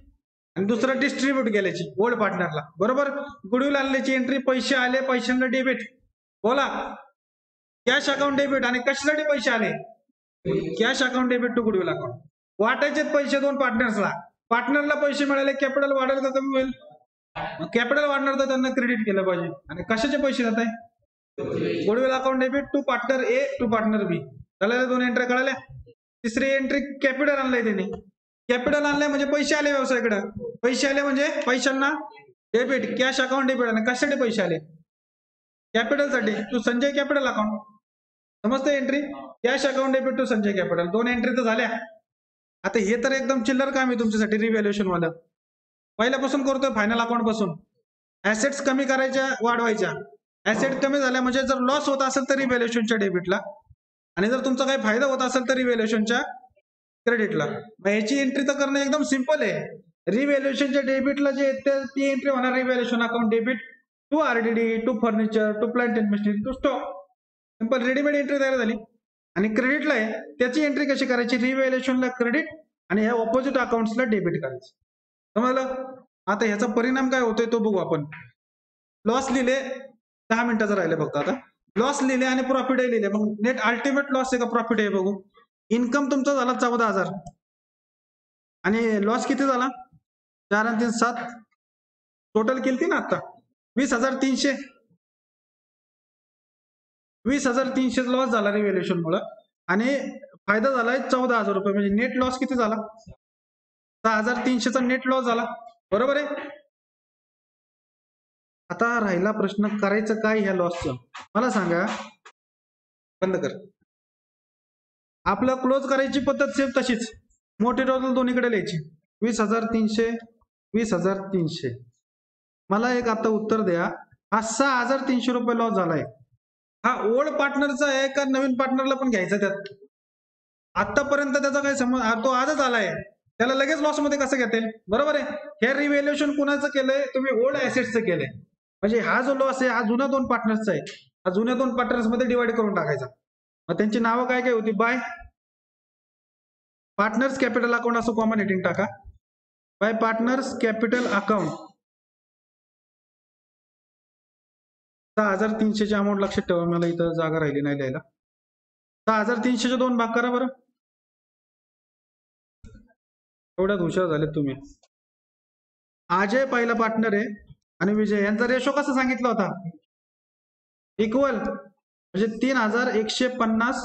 आणि दुसरं डिस्ट्रीब्यूट केल्याची ओल्ड पार्टनरला, बरोबर. गुडविल आणल्याची एंट्री, पैसे आले, पैशांना डेबिट. बोला, कॅश अकाउंट डेबिट. आणि कशासाठी पैसे आले, cash account debit to goodwill account. वाटायचे पैसे 2 पार्टनर्सला, पार्टनरला पैसे मिळाले, कॅपिटल वाढेल का कमी होईल, कॅपिटल वाढणार तर त्यांना क्रेडिट केलं पाहिजे. आणि कशाचे पैसे जात आहे, goodwill account debit to partner A to partner B. त्याला 2 एंट्री कळाल्या. तिसरी एंट्री कॅपिटल आणलंय त्यांनी, कॅपिटल आणलंय म्हणजे पैसे आले व्यवसायाकडे, पैसे आले म्हणजे पैशांना डेबिट, कॅश अकाउंट डेबिट. आणि कशासाठी पैसे आले, कॅपिटलसाठी, टू संजय कॅपिटल अकाउंट. समजते entry, cash account debit to Sanjay capital. 2 entry तर झाल्या. आता हे तर एकदम चिल्लर काम आहे तुमच्यासाठी रिव्हॅल्युएशन वाला. पहिल्यापासून करतोय, फायनल अकाउंट पासून. ऍसेट्स कमी करायच्या, वाढवायच्या. ऍसेट कमी झाल्या म्हणजे जर लॉस होत असेल तर रिव्हॅल्युएशनच्या डेबिटला, आणि जर तुमचा काही फायदा होत असेल तर रिव्हॅल्युएशनच्या क्रेडिटला. मग ह्याची एंट्री तर करणं एकदम सिंपल आहे. रिव्हॅल्युएशनच्या डेबिटला जे ती एंट्री होणार revaluation account debit to RDD, to furniture, to plant and machinery, to stock. Simple readymade entry तयार झाली. आणि क्रेडिटला आहे त्याची एंट्री कशी करायची, रिव्हॅल्युएशनला क्रेडिट आणि ह्या ऑपोजिट अकाउंट्सला डेबिट करायचं. समजलं. आता ह्याचा परिणाम काय होतोय तो बघू आपण. लॉस लिहिले, 10 मिनिटाचं राहिले फक्त. आता लॉस लिहिले आणि प्रॉफिटही लिहिले. मग नेट अल्टिमेट लॉस आहे का प्रॉफिट आहे बघू. इन्कम तुमचा झाला 14,000 आणि लॉस किती झाला 4 आणि 3 7. टोटल केली ना आता 20,300. 20,300 लॉस झाला रिव्हॅल्युएशन मुळे आणि फायदा झालाय 14,000 रुपये. म्हणजे नेट लॉस किती झाला 6,300चा नेट लॉस झाला. बरोबर आहे. आता राहिला प्रश्न करायचं काय ह्या लॉसचं. मला सांगा. बंद कर. आपलं क्लोज करायची पद्धत सेम तशीच. मोठी टोटल दोन्हीकडे लिहायची. 20,300 20,300. मला एक आता उत्तर द्या. हा 6,300 रुपये लॉस झालाय. हा ओल्ड पार्टनरचा आहे का नवीन पार्टनरला पण घ्यायचा त्यात. आतापर्यंत त्याचा काय समज, तो आजच आलाय, त्याला लगेच लॉस मध्ये कसं घेतील. बरोबर आहे. हे रिव्हॅल्युएशन कुणाचं केलंय तुम्ही, ओल्ड ऍसेटचं केलंय. म्हणजे हा जो लॉस आहे हा जुन्या 2 पार्टनर्सचा आहे. हा जुन्या 2 पार्टनर्स मध्ये डिवाइड करून टाकायचा. मग त्यांची नावं काय काय होती. बाय पार्टनर्स कॅपिटल अकाउंट असं कॉमन हेडिंग टाका. बाय पार्टनर्स कॅपिटल अकाउंट 6,300ची अमाऊंट लक्षात ठेवा. मला इथं जागा राहिली नाही लिहायला. 6,300चे 2 भाग करा बरं. एवढ्यात हुशार झाले तुम्ही. अजय पहिला पार्टनर आहे आणि विजय यांचा रेशो कसा सांगितला होता, इक्वल. म्हणजे 3,150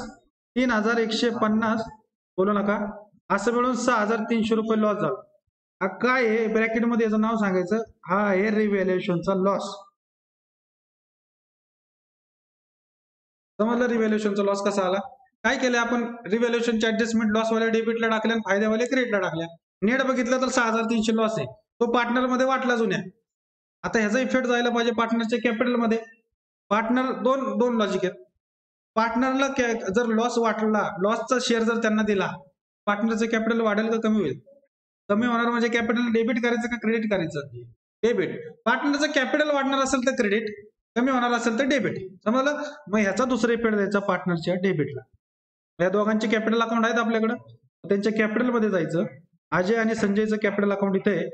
3,150 बोलू नका असं मिळून 6,300 रुपये लॉस झाला. हा काय आहे ब्रॅकेटमध्ये याचं नाव सांगायचं. हा आहे रिव्हॅल्युएशनचा लॉस. समजलं रिव्हॅल्युएशनचा लॉस कसा आला. काय केलं आपण, रिव्हॅल्युएशनचे ऍडजस्टमेंट लॉस वाले डेबिटला टाकल्या आणि फायद्यावाले क्रेडिटला टाकल्या. नेट बघितलं तर 6,300 लॉस आहे. तो पार्टनर मध्ये वाटला जुन्या. आता ह्याचा इफेक्ट जायला पाहिजे पार्टनरच्या कॅपिटल मध्ये. पार्टनर दोन लॉजिक आहेत. पार्टनरला जर लॉस वाटला, लॉसचा शेअर जर त्यांना दिला, पार्टनरचं कॅपिटल वाढेल का कमी होईल. कमी होणार. म्हणजे कॅपिटल डेबिट करायचं का क्रेडिट करायचं, डेबिट. पार्टनरचं कॅपिटल वाढणार असेल तर क्रेडिट, कमी होणार असेल तर डेबिट. समजलं. मग ह्याचा दुसरा इफेक्ट द्यायचा पार्टनरच्या डेबिटला. या दोघांचे कॅपिटल अकाउंट आहेत आपल्याकडं, त्यांच्या कॅपिटल मध्ये जायचं. अजय आणि संजयचं कॅपिटल अकाउंट इथे आहे.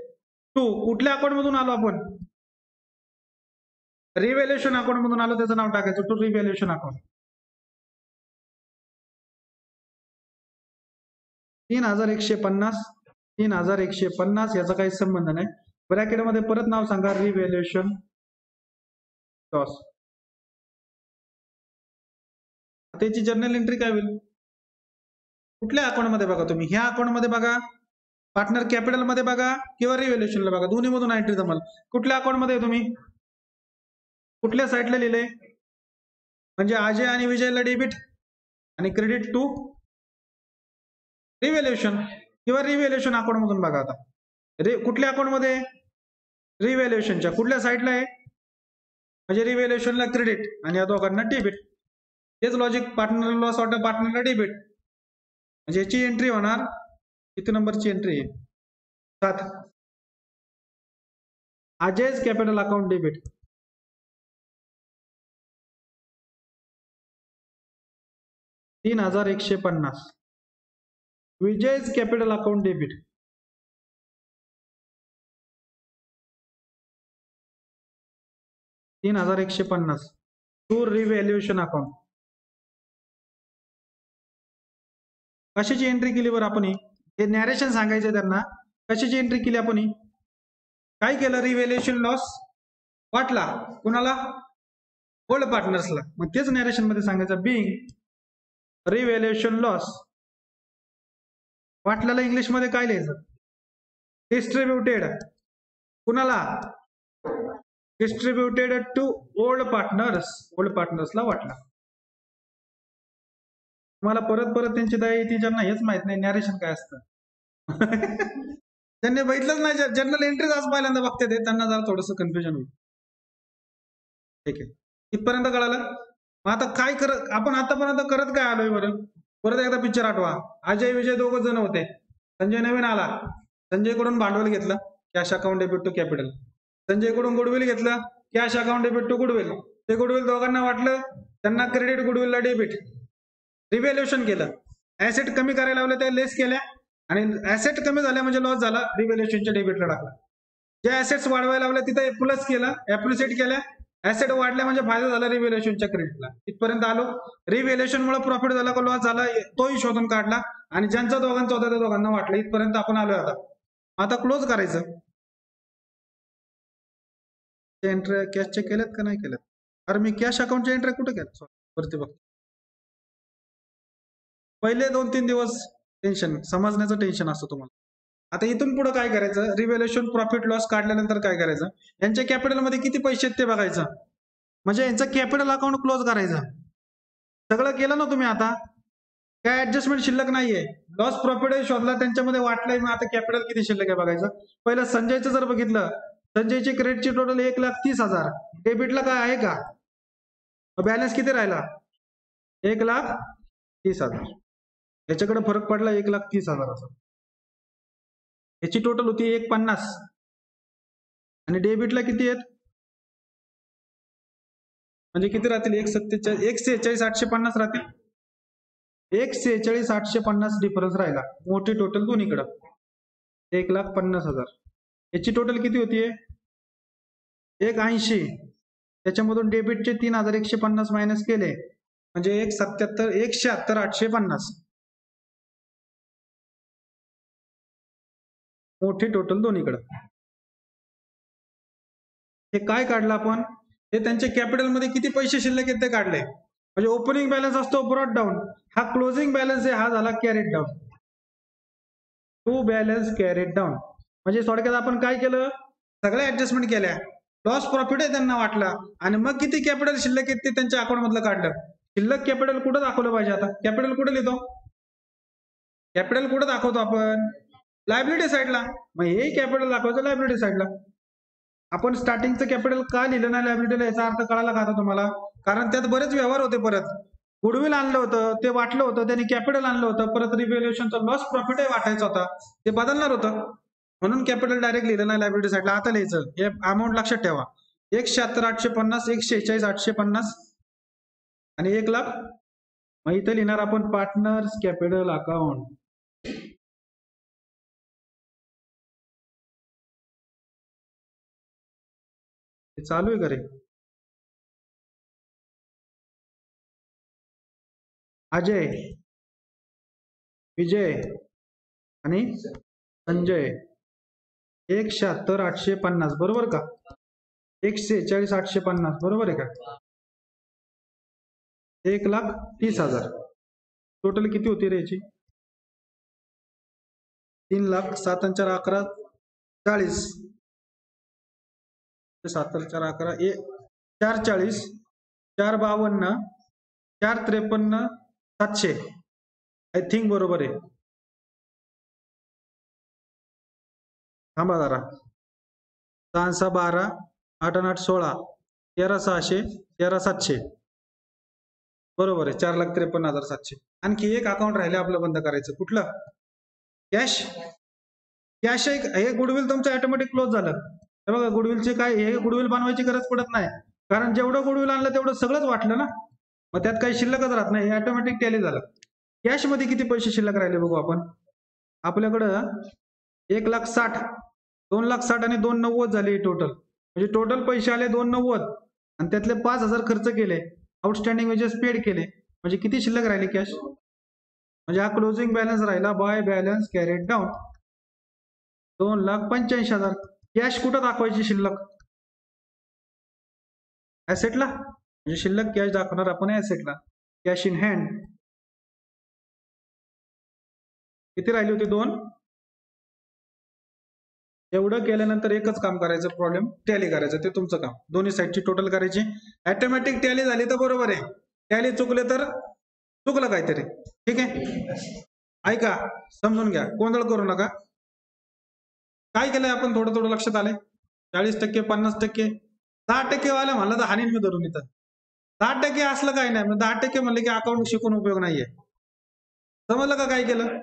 टू कुठल्या अकाउंट मधून आलो आपण, रिव्हॅल्युएशन अकाउंट मधून आलो, त्याचं नाव टाकायचं टू रिव्हॅल्युएशन अकाउंट. 3,150 याचा काही संबंध नाही. ब्रॅकेटमध्ये परत नाव सांगा, रिव्हॅल्युएशन लॉस. त्याची जर्नल एंट्री काय होईल, कुठल्या अकाउंट मध्ये बघा तुम्ही, ह्या अकाउंट मध्ये बघा, पार्टनर कॅपिटल मध्ये बघा किंवा रिव्हॅल्युएशनला बघा, दोन्ही मधून एंट्री जमल. कुठल्या अकाउंट मध्ये तुम्ही कुठल्या साईडला लिहिले, म्हणजे अजय आणि विजयला डेबिट आणि क्रेडिट टू रिव्हॅल्युएशन किंवा रिव्हॅल्युएशन अकाउंट मधून बघा. आता कुठल्या अकाउंट मध्ये, रिव्हॅल्युएशनच्या कुठल्या साईडला आहे, म्हणजे रिव्हॅल्युएशनला क्रेडिट आणि या दोघांना डेबिट. तेच लॉजिक. पार्टनर लॉस वाटतं पार्टनरला डेबिट, म्हणजे याची एंट्री होणार. किती नंबरची एंट्री आहे, 7. Ajay's capital account debit. $3,150. Vijay's capital account debit. $3,150 to revaluation account. कशाची एंट्री केली बरं आपण, हे नॅरेशन सांगायचं त्यांना. कशाची एंट्री केली आपण, काय केलं, रिव्हॅल्युएशन लॉस वाटला कुणाला, ओल्ड पार्टनर्सला. मग तेच नॅरेशन मध्ये सांगायचं, बिंग रिव्हॅल्युएशन लॉस. वाटल्याला इंग्लिश मध्ये काय लिहायचं, डिस्ट्रीब्युटेड कुणाला, distributed to old partners. Old पार्टनर्सला वाटला. मला परत त्यांची दया येते ज्यांना हेच माहित नाही नॅरेशन काय असतं. त्यांनी बघितलंच नाही, जर्नल एंट्रीज आज पहिल्यांदा बघते ते, त्यांना जरा थोडंसं कन्फ्युजन होईल. ठीक आहे, इथपर्यंत कळालं. मग आता काय करत आपण आतापर्यंत करत काय आलोय बरं, परत एकदा पिक्चर आठवा. अजय विजय दोघ जण होते, संजय नवीन आला, संजयकडून भांडवल घेतलं, cash account debit to capital. संजयकडून गुडविल घेतलं, cash account debit to goodwill. ते गुडविल दोघांना वाटलं, त्यांना क्रेडिट, गुडविलला डेबिट. रिव्हॅल्युएशन केलं, ऍसेट कमी करायला लावले, त्या लेस केल्या, आणि ऍसेट कमी झाल्या म्हणजे लॉस झाला, रिव्हॅल्युएशनच्या डेबिटला टाकला. जे ऍसेट्स वाढवायला लावले तिथे प्लस केलं, ऍप्रिशिएट केल्या, ऍसेट वाढल्या म्हणजे फायदा झाला रिव्हॅल्युएशनच्या क्रेडिटला. इथपर्यंत आलो. रिव्हॅल्युएशनमुळे प्रॉफिट झाला का लॉस झाला तोही शोधून काढला, आणि ज्यांचा दोघांचा होता त्या दोघांना वाटलं. इथपर्यंत आपण आलोय. आता क्लोज करायचं. एंट्री कॅशचे केल्यात का नाही केल्यात? अरे मी कॅश अकाउंटच्या एंट्री कुठे केल्या? वरती बघ. पहिले 2-3 दिवस टेन्शन, समजण्याचं टेन्शन असतं तुम्हाला. आता इथून पुढे काय करायचं? रिव्हॅल्युएशन प्रॉफिट लॉस काढल्यानंतर काय करायचं? यांच्या कॅपिटलमध्ये किती पैसे आहेत ते बघायचं, म्हणजे यांचं कॅपिटल अकाउंट क्लोज करायचं. सगळं केलं ना तुम्ही. आता काय ऍडजस्टमेंट शिल्लक नाहीये. लॉस प्रॉफिट शोधला, त्यांच्यामध्ये वाटलंय, मग आता कॅपिटल किती शिल्लक आहे बघायचं. पहिलं संजयचं जर बघितलं, संजयची क्रेडिटची टोटल 1,30,000, डेबिटला काय आहे का? बॅलन्स किती राहिला? 1,30,000. याच्याकडे फरक पडला 1,30,000. याची टोटल होती 1,50,000, आणि डेबिटला किती आहेत म्हणजे किती राहतील? 1,46,850 राहतील. 1,46,850 डिफरन्स राहिला. मोठी टोटल दोन्हीकडं 1,50,000. याची टोटल किती होतीये? 1,80. त्याच्यामधून डेबिटचे 3,150 मायनस केले म्हणजे 1,76,850. मोठी टोटल दोन्हीकडं. हे काय काढलं आपण? हे त्यांच्या कॅपिटल मध्ये किती पैसे शिल्लक आहेत ते काढले. म्हणजे ओपनिंग बॅलन्स असतो ब्रॉट डाऊन, हा क्लोजिंग बॅलन्स आहे, हा झाला carried down. To balance carried down. म्हणजे थोडक्यात आपण काय केलं? सगळ्या ऍडजस्टमेंट केल्या, लॉस प्रॉफिट आहे त्यांना वाटला, आणि मग किती कॅपिटल शिल्लक आहेत ते त्यांच्या अकाउंट मधलं काढलं. शिल्लक कॅपिटल कुठं दाखवलं पाहिजे? आता कॅपिटल कुठे लिहितो? कॅपिटल कुठं दाखवतो आपण? लायबिलिटी साईडला. मग हे कॅपिटल दाखवायचं लायबिलिटी साईडला. आपण स्टार्टिंगचं कॅपिटल का लिहिलं नाही लायबिलिटीला, याचा अर्थ कळाला का आता तुम्हाला? कारण त्यात बरेच व्यवहार होते. परत गुडविल आणलं होतं, ते वाटलं होतं, त्यांनी कॅपिटल आणलं होतं, परत रिव्हॅल्युएशनचा लॉस प्रॉफिटही वाटायचा होता, ते बदलणार होतं, म्हणून कॅपिटल डायरेक्ट लिहिलं नाही लायबिलिटी साईडला. आता लिहायचं, हे अमाऊंट लक्षात ठेवा. 1,76,850, 1,46,850 आणि 1,00,000. मग इथे लिहिणार आपण पार्टनर्स कॅपिटल अकाउंट. चालू आहे का रे? अजय, विजय आणि संजय. 1,76,850 बरोबर का? 1,46,850 बरोबर आहे का? 1,30,000. टोटल किती होती रे याची? 3,00,000. 7 आणि 4 11, 40. 7 आणि 4 11, 440, 452, 453, 700. आय थिंक बरोबर आहे. थांबा जरा. 6 12, 8 8 16, 13,600, 13,700 बरोबर आहे. 4,53,700. आणखी एक अकाउंट राहिले आपलं बंद करायचं. कुठलं? कॅश. कॅश एक, हे गुडविल तुमचं ऑटोमॅटिक क्लोज झालं. हे बघा, गुडविलचे काय, हे गुडविल बनवायची गरज पडत नाही, कारण जेवढं गुडविल आणलं तेवढं सगळंच वाटलं ना, मग त्यात काही शिल्लकच राहत नाही, हे ऑटोमॅटिक टॅली झालं. कॅश मध्ये किती पैसे शिल्लक राहिले बघू आपण. आपल्याकडं 1,60,000, 2,60,000 आणि 2,90,000 झाले टोटल. म्हणजे टोटल पैसे आले 2,90,000, आणि त्यातले 5,000 खर्च केले, आउटस्टँडिंग वेजेस पेड केले, म्हणजे किती शिल्लक राहिले कॅश? म्हणजे हा क्लोजिंग बॅलन्स राहिला by balance carried down 2,85,000. Cash कुठं दाखवायची शिल्लक? ऍसेटला. म्हणजे शिल्लक कॅश दाखवणार आपण ऍसेटला. कॅश इन हँड किती राहिली होती? 2. एवढं केल्यानंतर एकच काम करायचं, प्रॉब्लेम टॅली करायचं, ते तुमचं काम. दोन्ही साईडची टोटल करायची. ऑटोमॅटिक टॅली झाली तर बरोबर आहे, टॅली चुकले तर चुकलं काहीतरी. ठीक आहे, ऐका, समजून घ्या, गोंधळ करू नका. काय केलंय आपण? थोडं थोडं लक्षात आलंय. 40%, 50%, 10% वाला म्हणलं तर हानीन मी धरून इथं. 10% असलं काही नाही, 10% म्हणलं की अकाउंट शिकून उपयोग नाहीये. समजलं का काय केलं?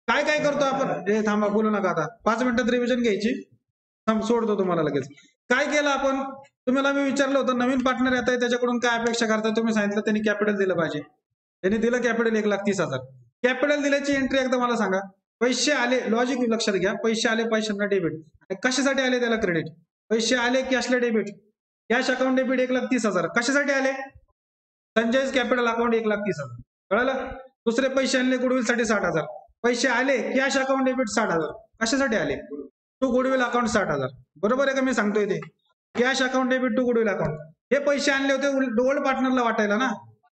काय काय करतो आपण, हे थांबा बोलू नका आता, 5 मिनिटात रिव्हिजन घ्यायची. सोडतो तुम्हाला लगेच. काय केलं आपण, तुम्हाला मी विचारलं होतं नवीन पार्टनर येत आहे त्याच्याकडून काय अपेक्षा करता, तुम्ही सांगितलं त्यांनी कॅपिटल दिलं पाहिजे. त्यांनी दिलं कॅपिटल 1,30,000. कॅपिटल दिल्याची एंट्री एकदा मला सांगा. पैसे आले, लॉजिक लक्षात घ्या, पैसे आले पैशांना डेबिट. कशासाठी आले त्याला क्रेडिट? पैसे आले कॅशला डेबिट. Cash account debit 1,30,000. कशासाठी आले? Sanjay's capital account 1,30,000. कळलं? दुसरे पैसे आणले गुडविल साठी 60,000. पैसे आले कॅश अकाउंट डेबिट 60,000. कशासाठी आले? To goodwill account 60,000. बरोबर आहे का मी सांगतोय ते? Cash account debit to goodwill account. हे पैसे आणले होते ओल्ड पार्टनरला वाटायला ना,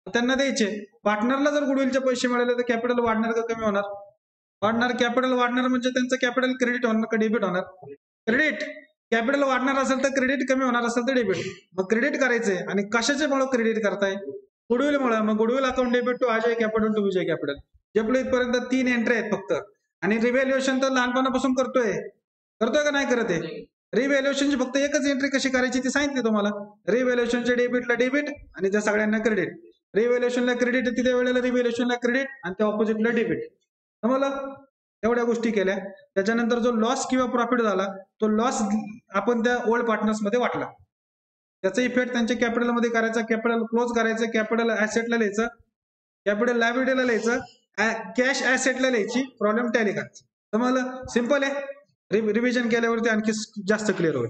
त्यांना द्यायचे. पार्टनरला जर गुडविलचे पैसे मिळाले तर कॅपिटल वाढणार का कमी होणार? वाढणार. कॅपिटल वाढणार म्हणजे त्यांचं कॅपिटल क्रेडिट होणार का डेबिट होणार? क्रेडिट. कॅपिटल वाढणार असेल तर क्रेडिट, कमी होणार असेल तर डेबिट. मग क्रेडिट करायचंय आणि कशाच्यामुळे क्रेडिट करताय? गुडविल मुळे. मग goodwill account debit to Ajay capital to Vijay capital. जेपढे इथपर्यंत 3 एंट्री आहेत फक्त. आणि रिव्हॅल्युएशन तर लहानपणापासून करतोय का नाही करत आहे? रिव्हॅल्युएशनची फक्त एकच एंट्री कशी करायची ती सांगितली तुम्हाला. रिव्हॅल्युएशनच्या डेबिटला डेबिट आणि त्या सगळ्यांना क्रेडिट. रिव्हॅल्युएशनला क्रेडिट तिथे वेळेला रिव्हॅल्युएशनला क्रेडिट आणि त्या ऑपोजिटला डेबिट. समजलं? एवढ्या गोष्टी केल्या. त्याच्यानंतर जो लॉस किंवा प्रॉफिट झाला तो लॉस आपण त्या ओल्ड पार्टनर्स मध्ये वाटला. त्याचा इफेक्ट त्यांच्या कॅपिटल मध्ये करायचा. कॅपिटल क्लोज करायचं, कॅपिटल ऍसेटला लिहायचं, कॅपिटल लायबिलिटीला लिहायचं, कॅश ऍसेटला लिहायची, प्रॉब्लेम टॅली करायचा. समजलं? सिंपल आहे. रिव्हिजन केल्यावरती आणखी जास्त क्लिअर होईल.